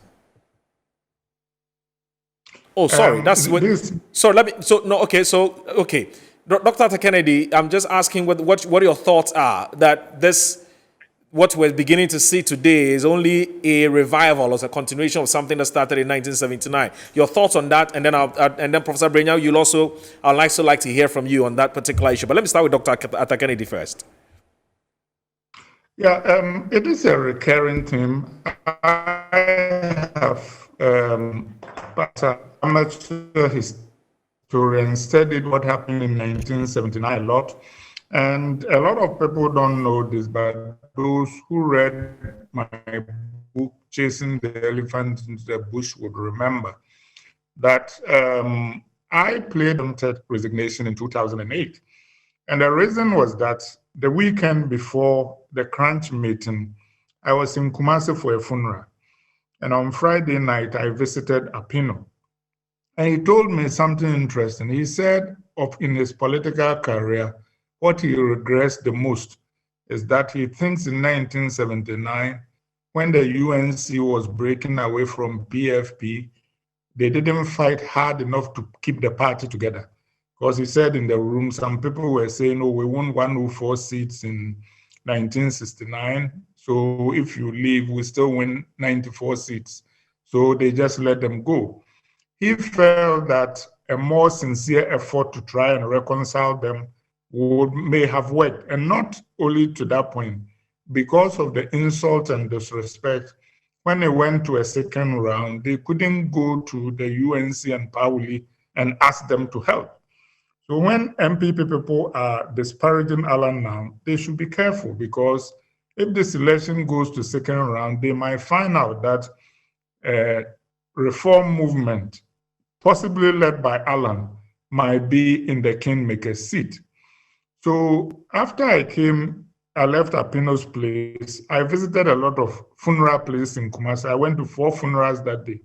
Oh, sorry. Okay. Dr. Arthur Kennedy, I'm just asking what your thoughts are that this, what we're beginning to see today is only a revival or a continuation of something that started in 1979. Your thoughts on that, and then Professor Brenya, I'd also like to hear from you on that particular issue. But let me start with Dr. Arthur Kennedy first.
Yeah, it is a recurring theme. I have amateur historians studied what happened in 1979 a lot. And a lot of people don't know this, but those who read my book, Chasing the Elephant into the Bush, would remember that I played resignation in 2008. And the reason was that the weekend before the crunch meeting, I was in Kumasi for a funeral. And on Friday night, I visited Apino. And he told me something interesting. He said in his political career, what he regrets the most is that he thinks in 1979, when the UNC was breaking away from PFP, they didn't fight hard enough to keep the party together. Because he said in the room, some people were saying, oh, we won 104 seats in 1969. So if you leave, we still win 94 seats. So they just let them go. He felt that a more sincere effort to try and reconcile them may have worked. And not only to that point, because of the insult and disrespect, when they went to a second round, they couldn't go to the UNC and Pauli and ask them to help. So when MPP people are disparaging Alan now, they should be careful, because if this election goes to second round, they might find out that a reform movement, possibly led by Alan, might be in the kingmaker's seat. So after I left Apino's place, I visited a lot of funeral places in Kumasi. I went to 4 funerals that day.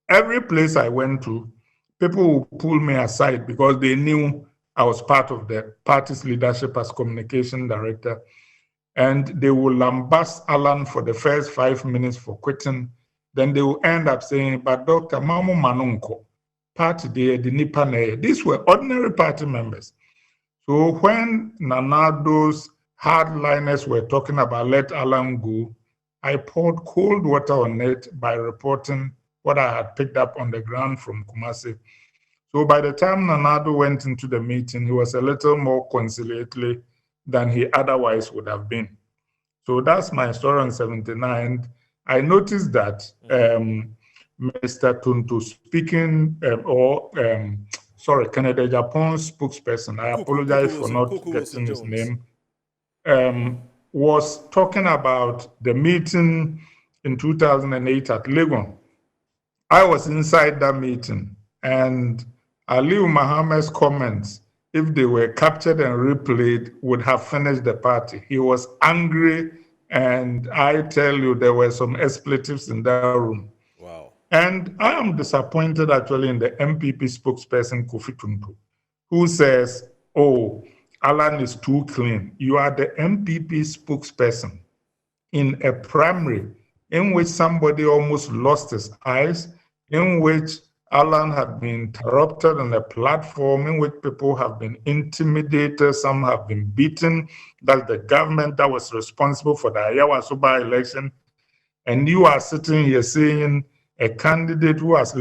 Every place I went to, people would pull me aside because they knew I was part of the party's leadership as communication director. And they will lambast Alan for the first 5 minutes for quitting. Then they will end up saying, but Dr. Mamu Manunko, party day, the Nipane. These were ordinary party members. So when Nanado's hardliners were talking about let Alan go, I poured cold water on it by reporting what I had picked up on the ground from Kumasi. So by the time Nanado went into the meeting, he was a little more conciliatory than he otherwise would have been. So that's my story on 79. I noticed that Mr. Tuntu speaking, Canada Japan's spokesperson, I apologize for not getting his name, was talking about the meeting in 2008 at Legon. I was inside that meeting, and Aliu Mohammed's comments, if they were captured and replayed, would have finished the party. He was angry, and I tell you, there were some expletives in that room.
Wow.
And I am disappointed actually in the MPP spokesperson, Kofi Tuntu, who says, oh, Alan is too clean. You are the MPP spokesperson in a primary in which somebody almost lost his eyes, in which Alan had been interrupted on a platform, in which people have been intimidated, some have been beaten. That's the government that was responsible for the Ayawa Suba election. And you are sitting here saying a candidate who has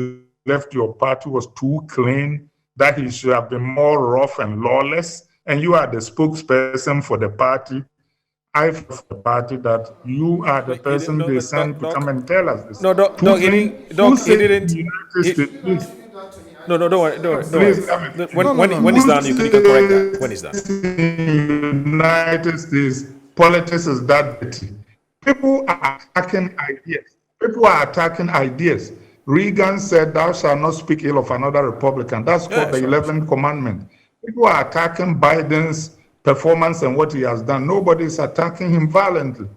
left your party was too clean, that he should have been more rough and lawless, and you are the spokesperson for the party. I feel for the party that you are the person they sent to come and tell us this.
No, Doc, he didn't. No, don't worry. When he's done, you can correct that. When he's done.
United States, politics is that dirty. People are attacking ideas. Reagan said, thou shalt not speak ill of another Republican. That's called the 11th commandment. People are attacking Biden's performance and what he has done. Nobody is attacking him violently.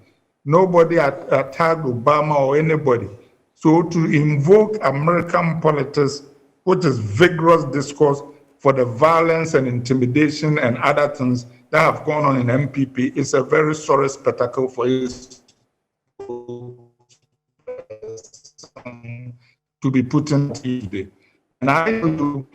Nobody attacked Obama or anybody. So to invoke American politics, which is vigorous discourse for the violence and intimidation and other things that have gone on in MPP, is a very sorry spectacle for his to be put in today. And I do,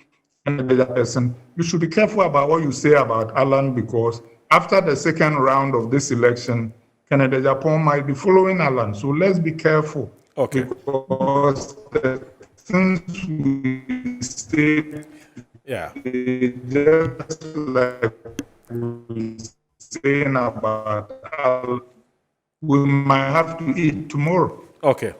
person, you should be careful about what you say about Alan, because after the second round of this election, Canada Japan might be following Alan. So let's be careful.
Okay.
Because the things we say, just like we're saying about Alan, we might have to eat tomorrow.
Okay.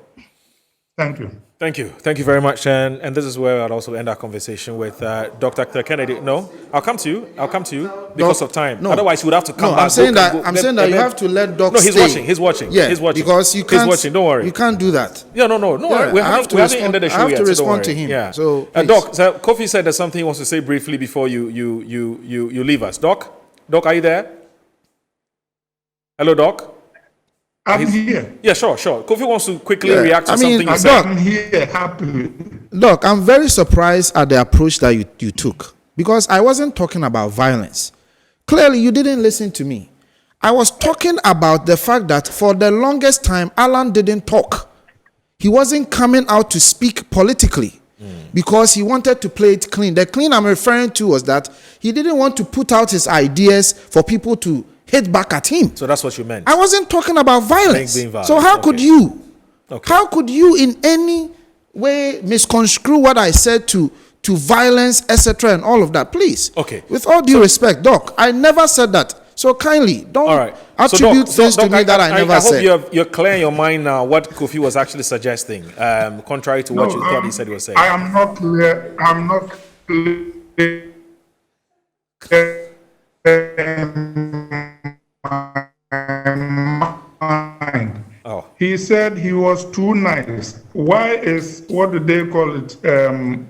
Thank you.
Thank you. Thank you very much. And this is where I'll also end our conversation with Dr. Kennedy. No, I'll come to you. I'll come to you because of time.
No.
Otherwise, you would have to come
No,
back.
I'm saying that you have to let Doc
No, he's
stay.
watching. He's watching.
Yeah,
he's watching.
because you can't.
He's watching. Don't worry.
You can't do that.
Yeah, no.
Yeah,
We
I have to
haven't
respond-
ended the show
I have
yet.
to
so don't
respond
worry.
to him.
Yeah.
So,
Doc, so Kofi said there's something he wants to say briefly before you leave us. Doc, are you there? Hello, Doc.
I'm here.
Yeah, sure. Kofi wants to quickly
Yeah,
react to
I mean,
something you
Doc,
said.
I'm here, happy.
Doc, I'm very surprised at the approach that you took, because I wasn't talking about violence. Clearly, you didn't listen to me. I was talking about the fact that for the longest time, Alan didn't talk. He wasn't coming out to speak politically because he wanted to play it clean. The clean I'm referring to was that he didn't want to put out his ideas for people to hit back at him.
So that's what you meant.
I wasn't talking about violence.
Being violent.
So how could you?
Okay.
How could you in any way misconstrue what I said to violence, etc., and all of that? Please.
Okay.
With all due respect, Doc, I never said that. So kindly don't
All right.
attribute things to me that I never said.
I hope you're clear in your mind now what Kofi was actually suggesting, contrary to what you thought he said he was saying.
I am not clear. I'm not clear. Mind.
Oh.
He said he was too nice. Why is, what do they call it, and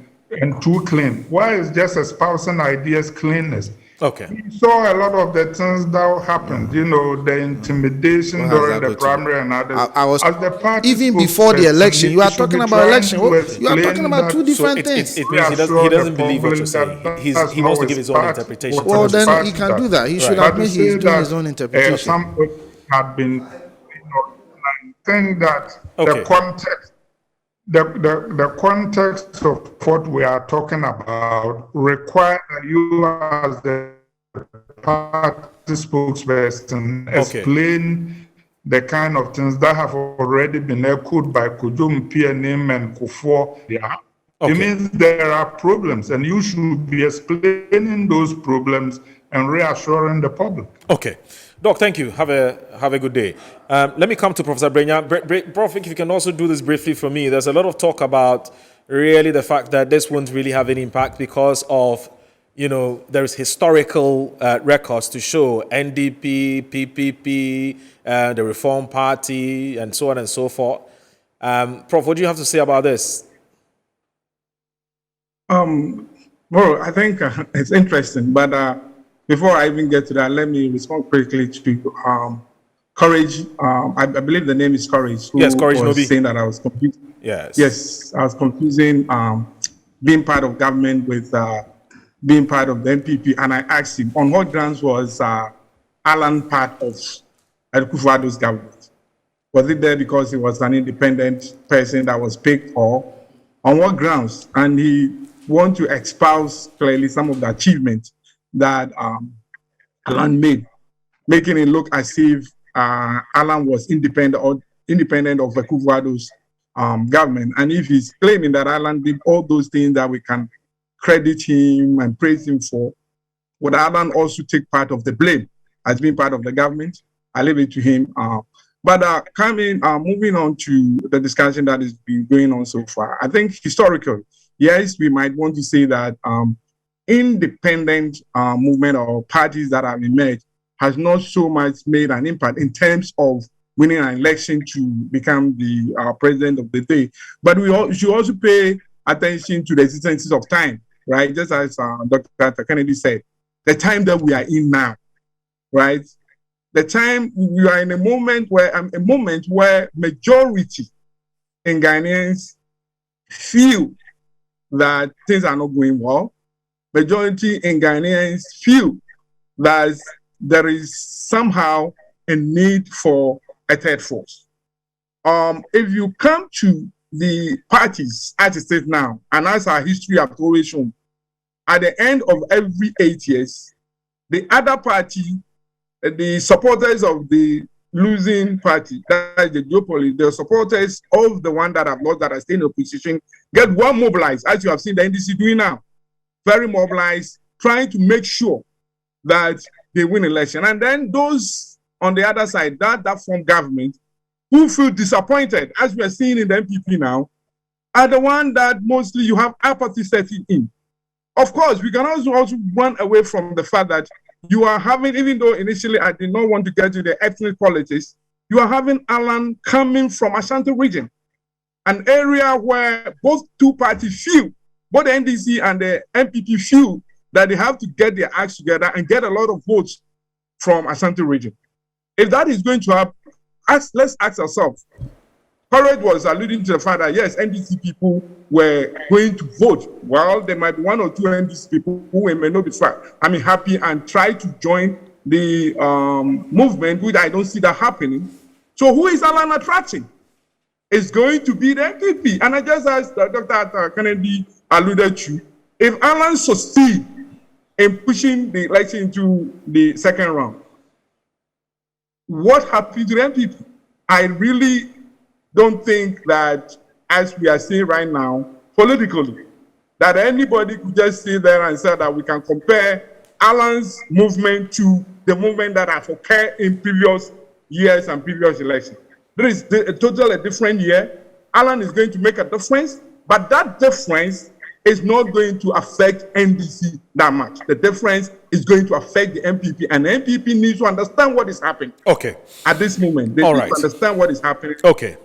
too clean? Why is just espousing ideas cleanness?
Okay.
We saw a lot of the things that happened, the intimidation during the primary and others.
I was
As the party
even before the
spokesperson,
election. You are
should
talking
be
about
trying
election.
to
You are
explain
talking about
that-
two different things.
It means he doesn't believe what you're saying. He wants to give his own interpretation.
Well,
to
then
what
he
you
can do that. He should
But
admit
to
he's
say
doing
that,
his own interpretation.
Some had been, I think that
Okay.
the context, the context of what we are talking about require that you as the party spokesperson explain the kind of things that have already been echoed by Kujum, PNM, and Kufuor. Yeah. It means there are problems, and you should be explaining those problems and reassuring the public.
Okay. Doc, thank you. Have a good day. Let me come to Professor Brenya. Prof, if you can also do this briefly for me. There's a lot of talk about really the fact that this won't really have any impact because of, there is historical records to show NDP, PPP, the Reform Party, and so on and so forth. Prof, what do you have to say about this?
Well, I think it's interesting, but before I even get to that, let me respond quickly to Courage. I believe the name is Courage. Who
Yes, Courage
was
Nobi.
saying that I was confusing.
Yes.
Yes, I was confusing being part of government with being part of the NPP, and I asked him on what grounds was Alan part of Akufo-Addo's government? Was it there because he was an independent person that was picked, or on what grounds? And he want to espouse clearly some of the achievements that Alan made, making it look as if Alan was independent of Akufo-Addo's government. And if he's claiming that Alan did all those things that we can credit him and praise him for, would Alan also take part of the blame as being part of the government? I leave it to him. But moving on to the discussion that has been going on so far, I think historically, yes, we might want to say that independent movement or parties that have emerged has not so much made an impact in terms of winning an election to become the president of the day. But we should also pay attention to the existences of time, right? Just as Dr. Kennedy said, the time that we are in now, right? The time we are in a moment where majority in Ghanaians feel that things are not going well. Majority in Ghanaians feel that there is somehow a need for a third force. If you come to the parties as it is now, and as our history has always shown, at the end of every 8 years, the other party, the supporters of the losing party, that is the duopoly, the supporters of the one that have lost, that are still in opposition, get well mobilized, as you have seen the NDC doing now, very mobilized, trying to make sure that they win election. And then those on the other side, that form government, who feel disappointed, as we are seeing in the MPP now, are the one that mostly you have apathy setting in. Of course, we can also run away from the fact that you are having, even though initially I did not want to get to the ethnic politics, you are having Alan coming from Ashanti region, an area where both two parties feel, both the NDC and the MPP feel that they have to get their acts together and get a lot of votes from Ashanti region. If that is going to happen, let's ask ourselves. Courage was alluding to the fact that, yes, NDC people were going to vote. Well, there might be one or two NDC people who may not be happy and try to join the movement, which I don't see that happening. So who is Alan attracting? It's going to be the MPP. And I just asked Dr. Kennedy alluded to, if Alan succeeds in pushing the election into the second round, what happened to the MPP? I really don't think that, as we are seeing right now, politically, that anybody could just sit there and say that we can compare Alan's movement to the movement that has occurred in previous years and previous elections. There is a totally different year. Alan is going to make a difference, but that difference is not going to affect NDC that much. The difference is going to affect the MPP, and the MPP needs to understand what is happening.
Okay.
At this moment, they need to understand what is happening.
Okay.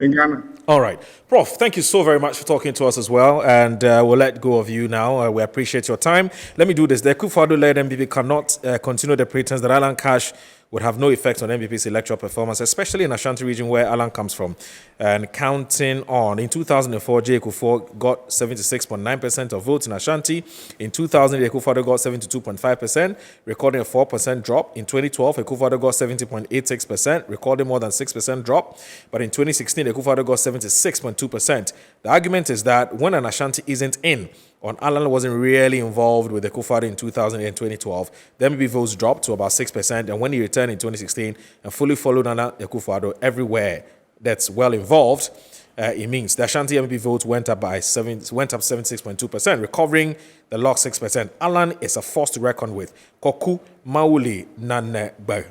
In Ghana.
All right. Prof, thank you so very much for talking to us as well. And we'll let go of you now. We appreciate your time. Let me do this. The Akufo-Addo-led MPP cannot continue the pretense that Alan Cash would have no effect on MPP's electoral performance, especially in Ashanti region where Alan comes from. And counting on, in 2004, J. Akufo got 76.9% of votes in Ashanti. In 2000, Akufo-Addo got 72.5%, recording a 4% drop. In 2012, Akufo-Addo got 70.86%, recording more than 6% drop. But in 2016, Akufo-Addo got 76.2%. The argument is that when an Ashanti isn't in, on Alan wasn't really involved with the Akufo-Addo in 2000 and 2012, the MPP votes dropped to about 6%, and when he returned in 2016 and fully followed Nana Akufo-Addo everywhere that's well involved, it means the Ashanti MPP votes went up 76.2%, recovering the lost 6%. Alan is a force to reckon with. Koku Mauli Nane Ba.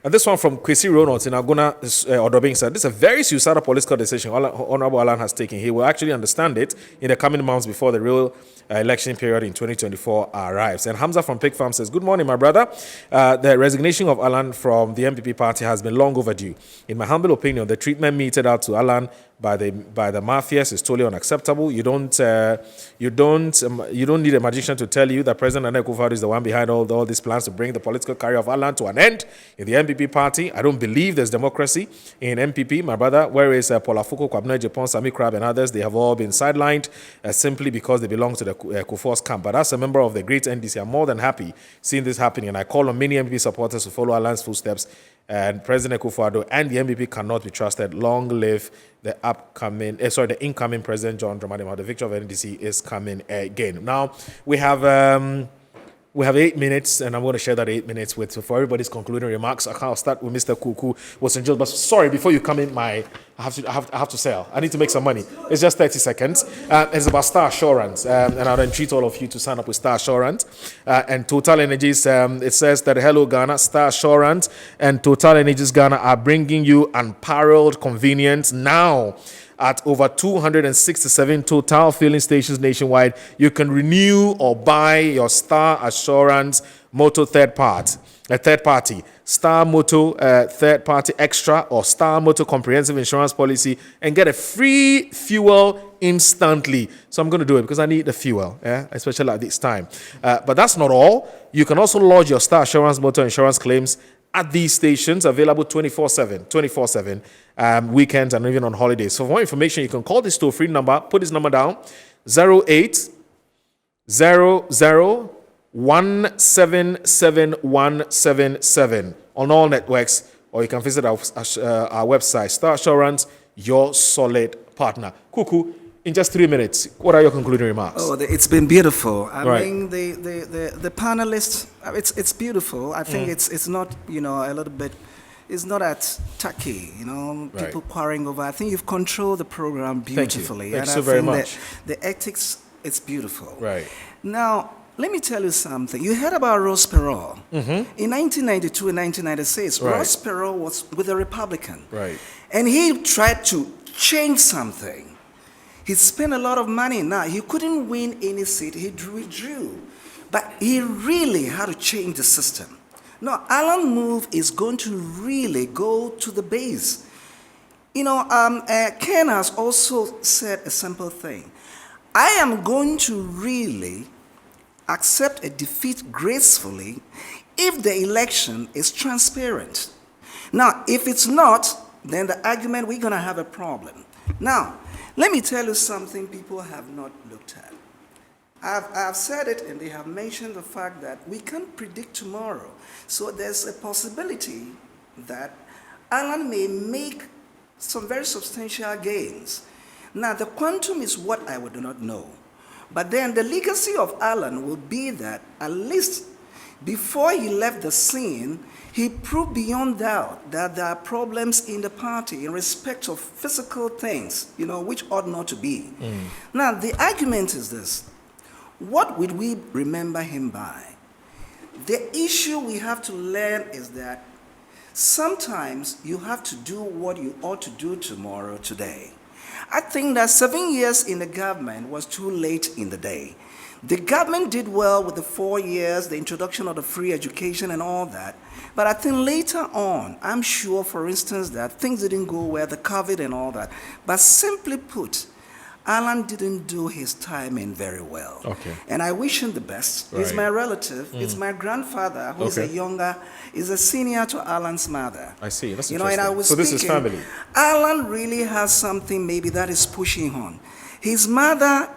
And this one from Kwesi Ronalds in Aguna Odobing said, this is a very suicidal political decision Honorable Alan has taken. He will actually understand it in the coming months before the real election period in 2024 arrives. And Hamza from Pig Farm says, good morning, my brother. The resignation of Alan from the MPP party has been long overdue. In my humble opinion, the treatment meted out to Alan by the mafias is totally unacceptable. You don't need a magician to tell you that President Nana Akufo-Addo is the one behind all these plans to bring the political career of Alan to an end in the MPP party. I don't believe there's democracy in MPP, my brother. Where is Paul Afuko, Kwabena Japan, Sami Krab, and others? They have all been sidelined simply because they belong to the Kufuor's camp. But as a member of the great NDC, I'm more than happy seeing this happening, and I call on many MPP supporters to follow Alan's footsteps. And President Akufo-Addo and the MPP cannot be trusted. Long live the incoming President John Dramani Mahama. The victory of NDC is coming again. Now we have 8 minutes, and I'm going to share that 8 minutes for everybody's concluding remarks. I'll start with Mr. Kuku. But sorry, before you come in, I have to sell. I need to make some money. It's just 30 seconds. It's about Star Assurance, and I'll entreat all of you to sign up with Star Assurance. And Total Energies, it says that hello Ghana, Star Assurance and Total Energies Ghana are bringing you unparalleled convenience now. At over 267 Total filling stations nationwide, you can renew or buy your Star Assurance Moto third party, Star Moto third party extra, or Star Moto comprehensive insurance policy, and get a free fuel instantly. So I'm going to do it because I need the fuel, especially at this time. But that's not all. You can also lodge your Star Assurance Motor insurance claims at these stations, available 24/7, weekends and even on holidays. So for more information, you can call this toll-free number. Put this number down: 0800-177-177 on all networks, or you can visit our website. Star Assurance, your solid partner. Kuku, in just 3 minutes, what are your concluding remarks?
Oh, it's been beautiful. I mean, the panelists, it's beautiful. I think it's not, a little bit, it's not at tacky, people quarreling over. I think you've controlled the program beautifully.
Thank you so very much.
The ethics, it's beautiful.
Right.
Now, let me tell you something. You heard about Ross Perot. In 1992 and 1996, Ross Perot was with a Republican.
Right.
And he tried to change something. He spent a lot of money. Now, he couldn't win any seat. He withdrew. But he really had to change the system. Now, Alan Move is going to really go to the base. You know, Ken has also said a simple thing. I am going to really accept a defeat gracefully if the election is transparent. Now, if it's not, then the argument, we're going to have a problem. Now, let me tell you something people have not looked at. I've said it, and they have mentioned the fact that we can't predict tomorrow. So there's a possibility that Alan may make some very substantial gains. Now, the quantum is what I would not know. But then the legacy of Alan will be that at least before he left the scene, he proved beyond doubt that there are problems in the party in respect of physical things, you know, which ought not to be. Now, the argument is this. What would we remember him by? The issue we have to learn is that sometimes you have to do what you ought to do tomorrow, today. I think that 7 years in the government was too late in the day. The government did well with the 4 years, the introduction of the free education and all that. But I think later on, I'm sure, for instance, that things didn't go well, the COVID and all that. But simply put, Alan didn't do his time in very well.
Okay.
And I wish him the best.
Right.
He's my relative. It's my grandfather, who is is a senior to Alan's mother.
I see. That's
you
interesting.
know, and I was
so this is
thinking,
family.
Alan really has something maybe that is pushing on. His mother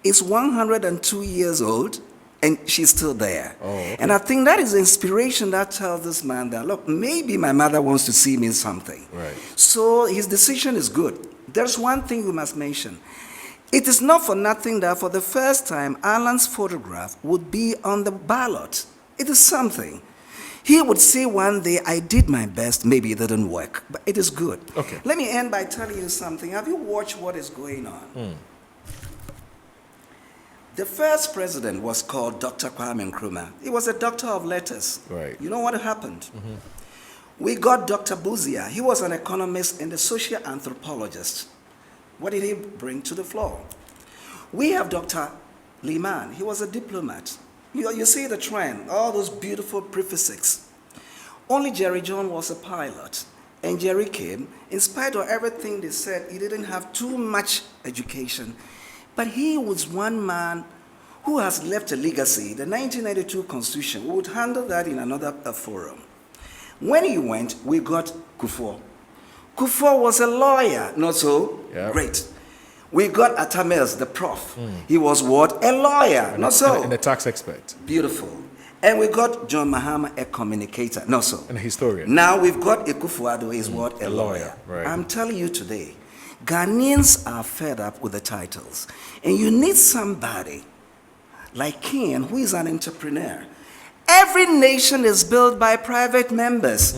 is 102 years old, and she's still there.
Oh, okay.
And I think that is the inspiration that tells this man that, look, maybe my mother wants to see me in something.
Right.
So his decision is good. There's one thing we must mention. It is not for nothing that for the first time, Alan's photograph would be on the ballot. It is something. He would say one day, I did my best, maybe it didn't work, but it is good.
Okay.
Let me end by telling you something. Have you watched what is going on? The first president was called Dr. Kwame Nkrumah. He was a doctor of letters.
Right.
You know what happened? We got Dr. Buzia. He was an economist and a social anthropologist. What did he bring to the floor? We have Dr. Liman. He was a diplomat. You see the trend, all those beautiful prefixes. Only Jerry John was a pilot. And Jerry came, in spite of everything they said, he didn't have too much education. But he was one man who has left a legacy. The 1992 Constitution, we would handle that in another forum. When he went, we got Kufuor. Kufuor was a lawyer, not so?
Yep.
Great. We got Atamez, the prof. He was what? A lawyer, not so?
And a tax expert.
Beautiful. And we got John Mahama, a communicator, not so?
And a historian.
Now we've got Ekufuado, he's what? A lawyer.
Right.
I'm telling you today, Ghanaians are fed up with the titles. And you need somebody like Ken, who is an entrepreneur. Every nation is built by private members.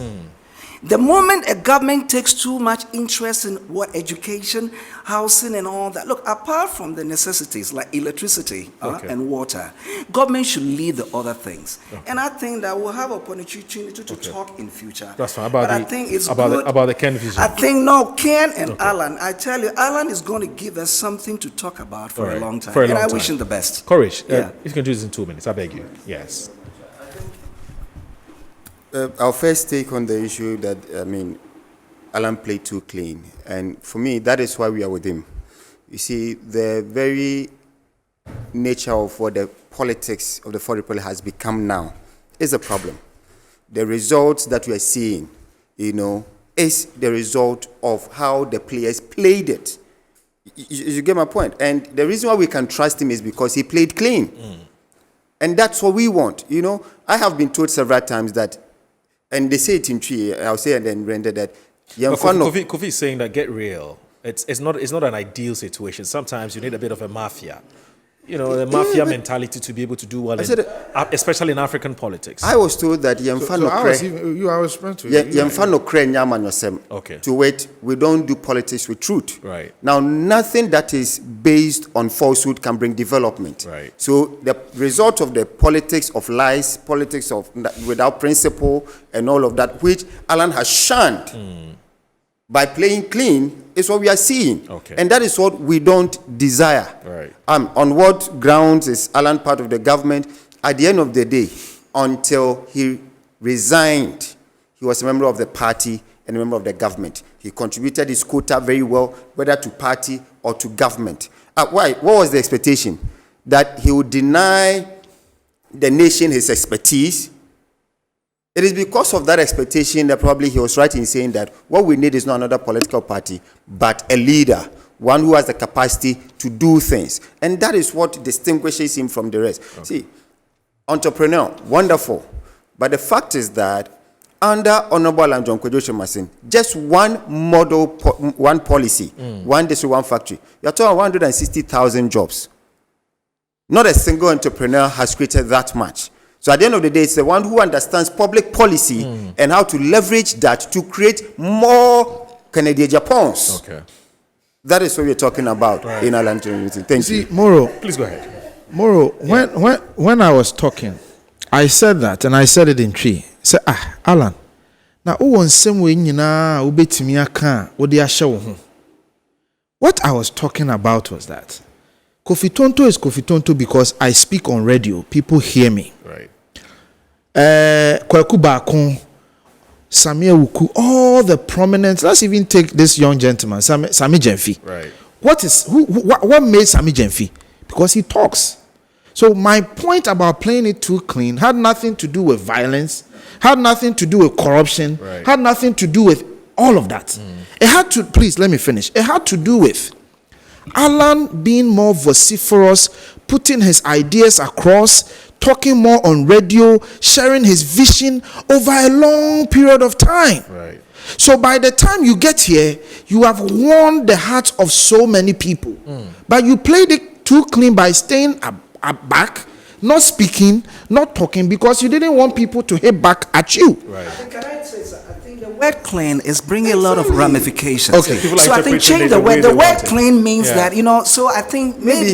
The moment a government takes too much interest in what education, housing, and all that, look, apart from the necessities like electricity and water, government should lead the other things. And I think that we'll have opportunity to talk in future.
That's fine.
I think it's
about
good.
the Ken vision.
I think, no, Ken and Alan, I tell you, Alan is going to give us something to talk about for a long time. And I wish him the best.
Courage.
Yeah.
If you can do this in 2 minutes, I beg you. Yes.
Our first take on the issue that, Alan played too clean. And for me, that is why we are with him. You see, the very nature of what the politics of the Fourth Republic has become now is a problem. The results that we are seeing, is the result of how the players played it. You get my point? And the reason why we can trust him is because he played clean. And that's what we want. I have been told several times that, and they say it in Tree, I'll say and then render that.
Kofi is saying that get real. It's not an ideal situation. Sometimes you need a bit of a mafia. The mafia mentality to be able to do well, especially in African politics.
I was told that to wait, we don't do politics with truth.
Right.
Now, nothing that is based on falsehood can bring development.
Right.
So the result of the politics of lies, politics of without principle, and all of that, which Alan has shunned. by playing clean is what we are seeing.
Okay.
And that is what we don't desire.
Right.
On what grounds is Alan part of the government? At the end of the day, until he resigned, he was a member of the party and a member of the government. He contributed his quota very well, whether to party or to government. Why? What was the expectation? That he would deny the nation his expertise. It is because of that expectation that probably he was right in saying that what we need is not another political party, but a leader, one who has the capacity to do things. And that is what distinguishes him from the rest. Okay. See, entrepreneur, wonderful. But the fact is that under Honorable Alan John Kwadwo Kyerematen, just one model, one policy, one district, one factory, you're talking 160,000 jobs. Not a single entrepreneur has created that much. So at the end of the day, it's the one who understands public policy and how to leverage that to create more Canadian Japons.
Okay.
That is what we're talking about in Alan Kyerematen. Thank you.
See, Moro.
Please go ahead.
Moro, when I was talking, I said that, and I said it in tree. Say, Alan, now who wants some way na ubetimi aka odi ahye wo ho. What I was talking about was that Kofi Tonto is Kofi Tonto because I speak on radio. People hear me.
Right.
Kwaku Bakun, Samia Wuku, all the prominent. Let's even take this young gentleman, Sami Gyamfi.
Right.
What made Sami Gyamfi? Because he talks. So my point about playing it too clean had nothing to do with violence, had nothing to do with corruption, had nothing to do with all of that. It had to, please let me finish. It had to do with Alan being more vociferous, putting his ideas across, talking more on radio, sharing his vision over a long period of time.
Right.
So by the time you get here, you have won the hearts of so many people. But you played it too clean by staying back, not speaking, not talking, because you didn't want people to hit back at you.
Right.
Can I say something? I think the word clean is bringing a lot of ramifications.
Okay.
So I think change the word. The word clean means that, so I think maybe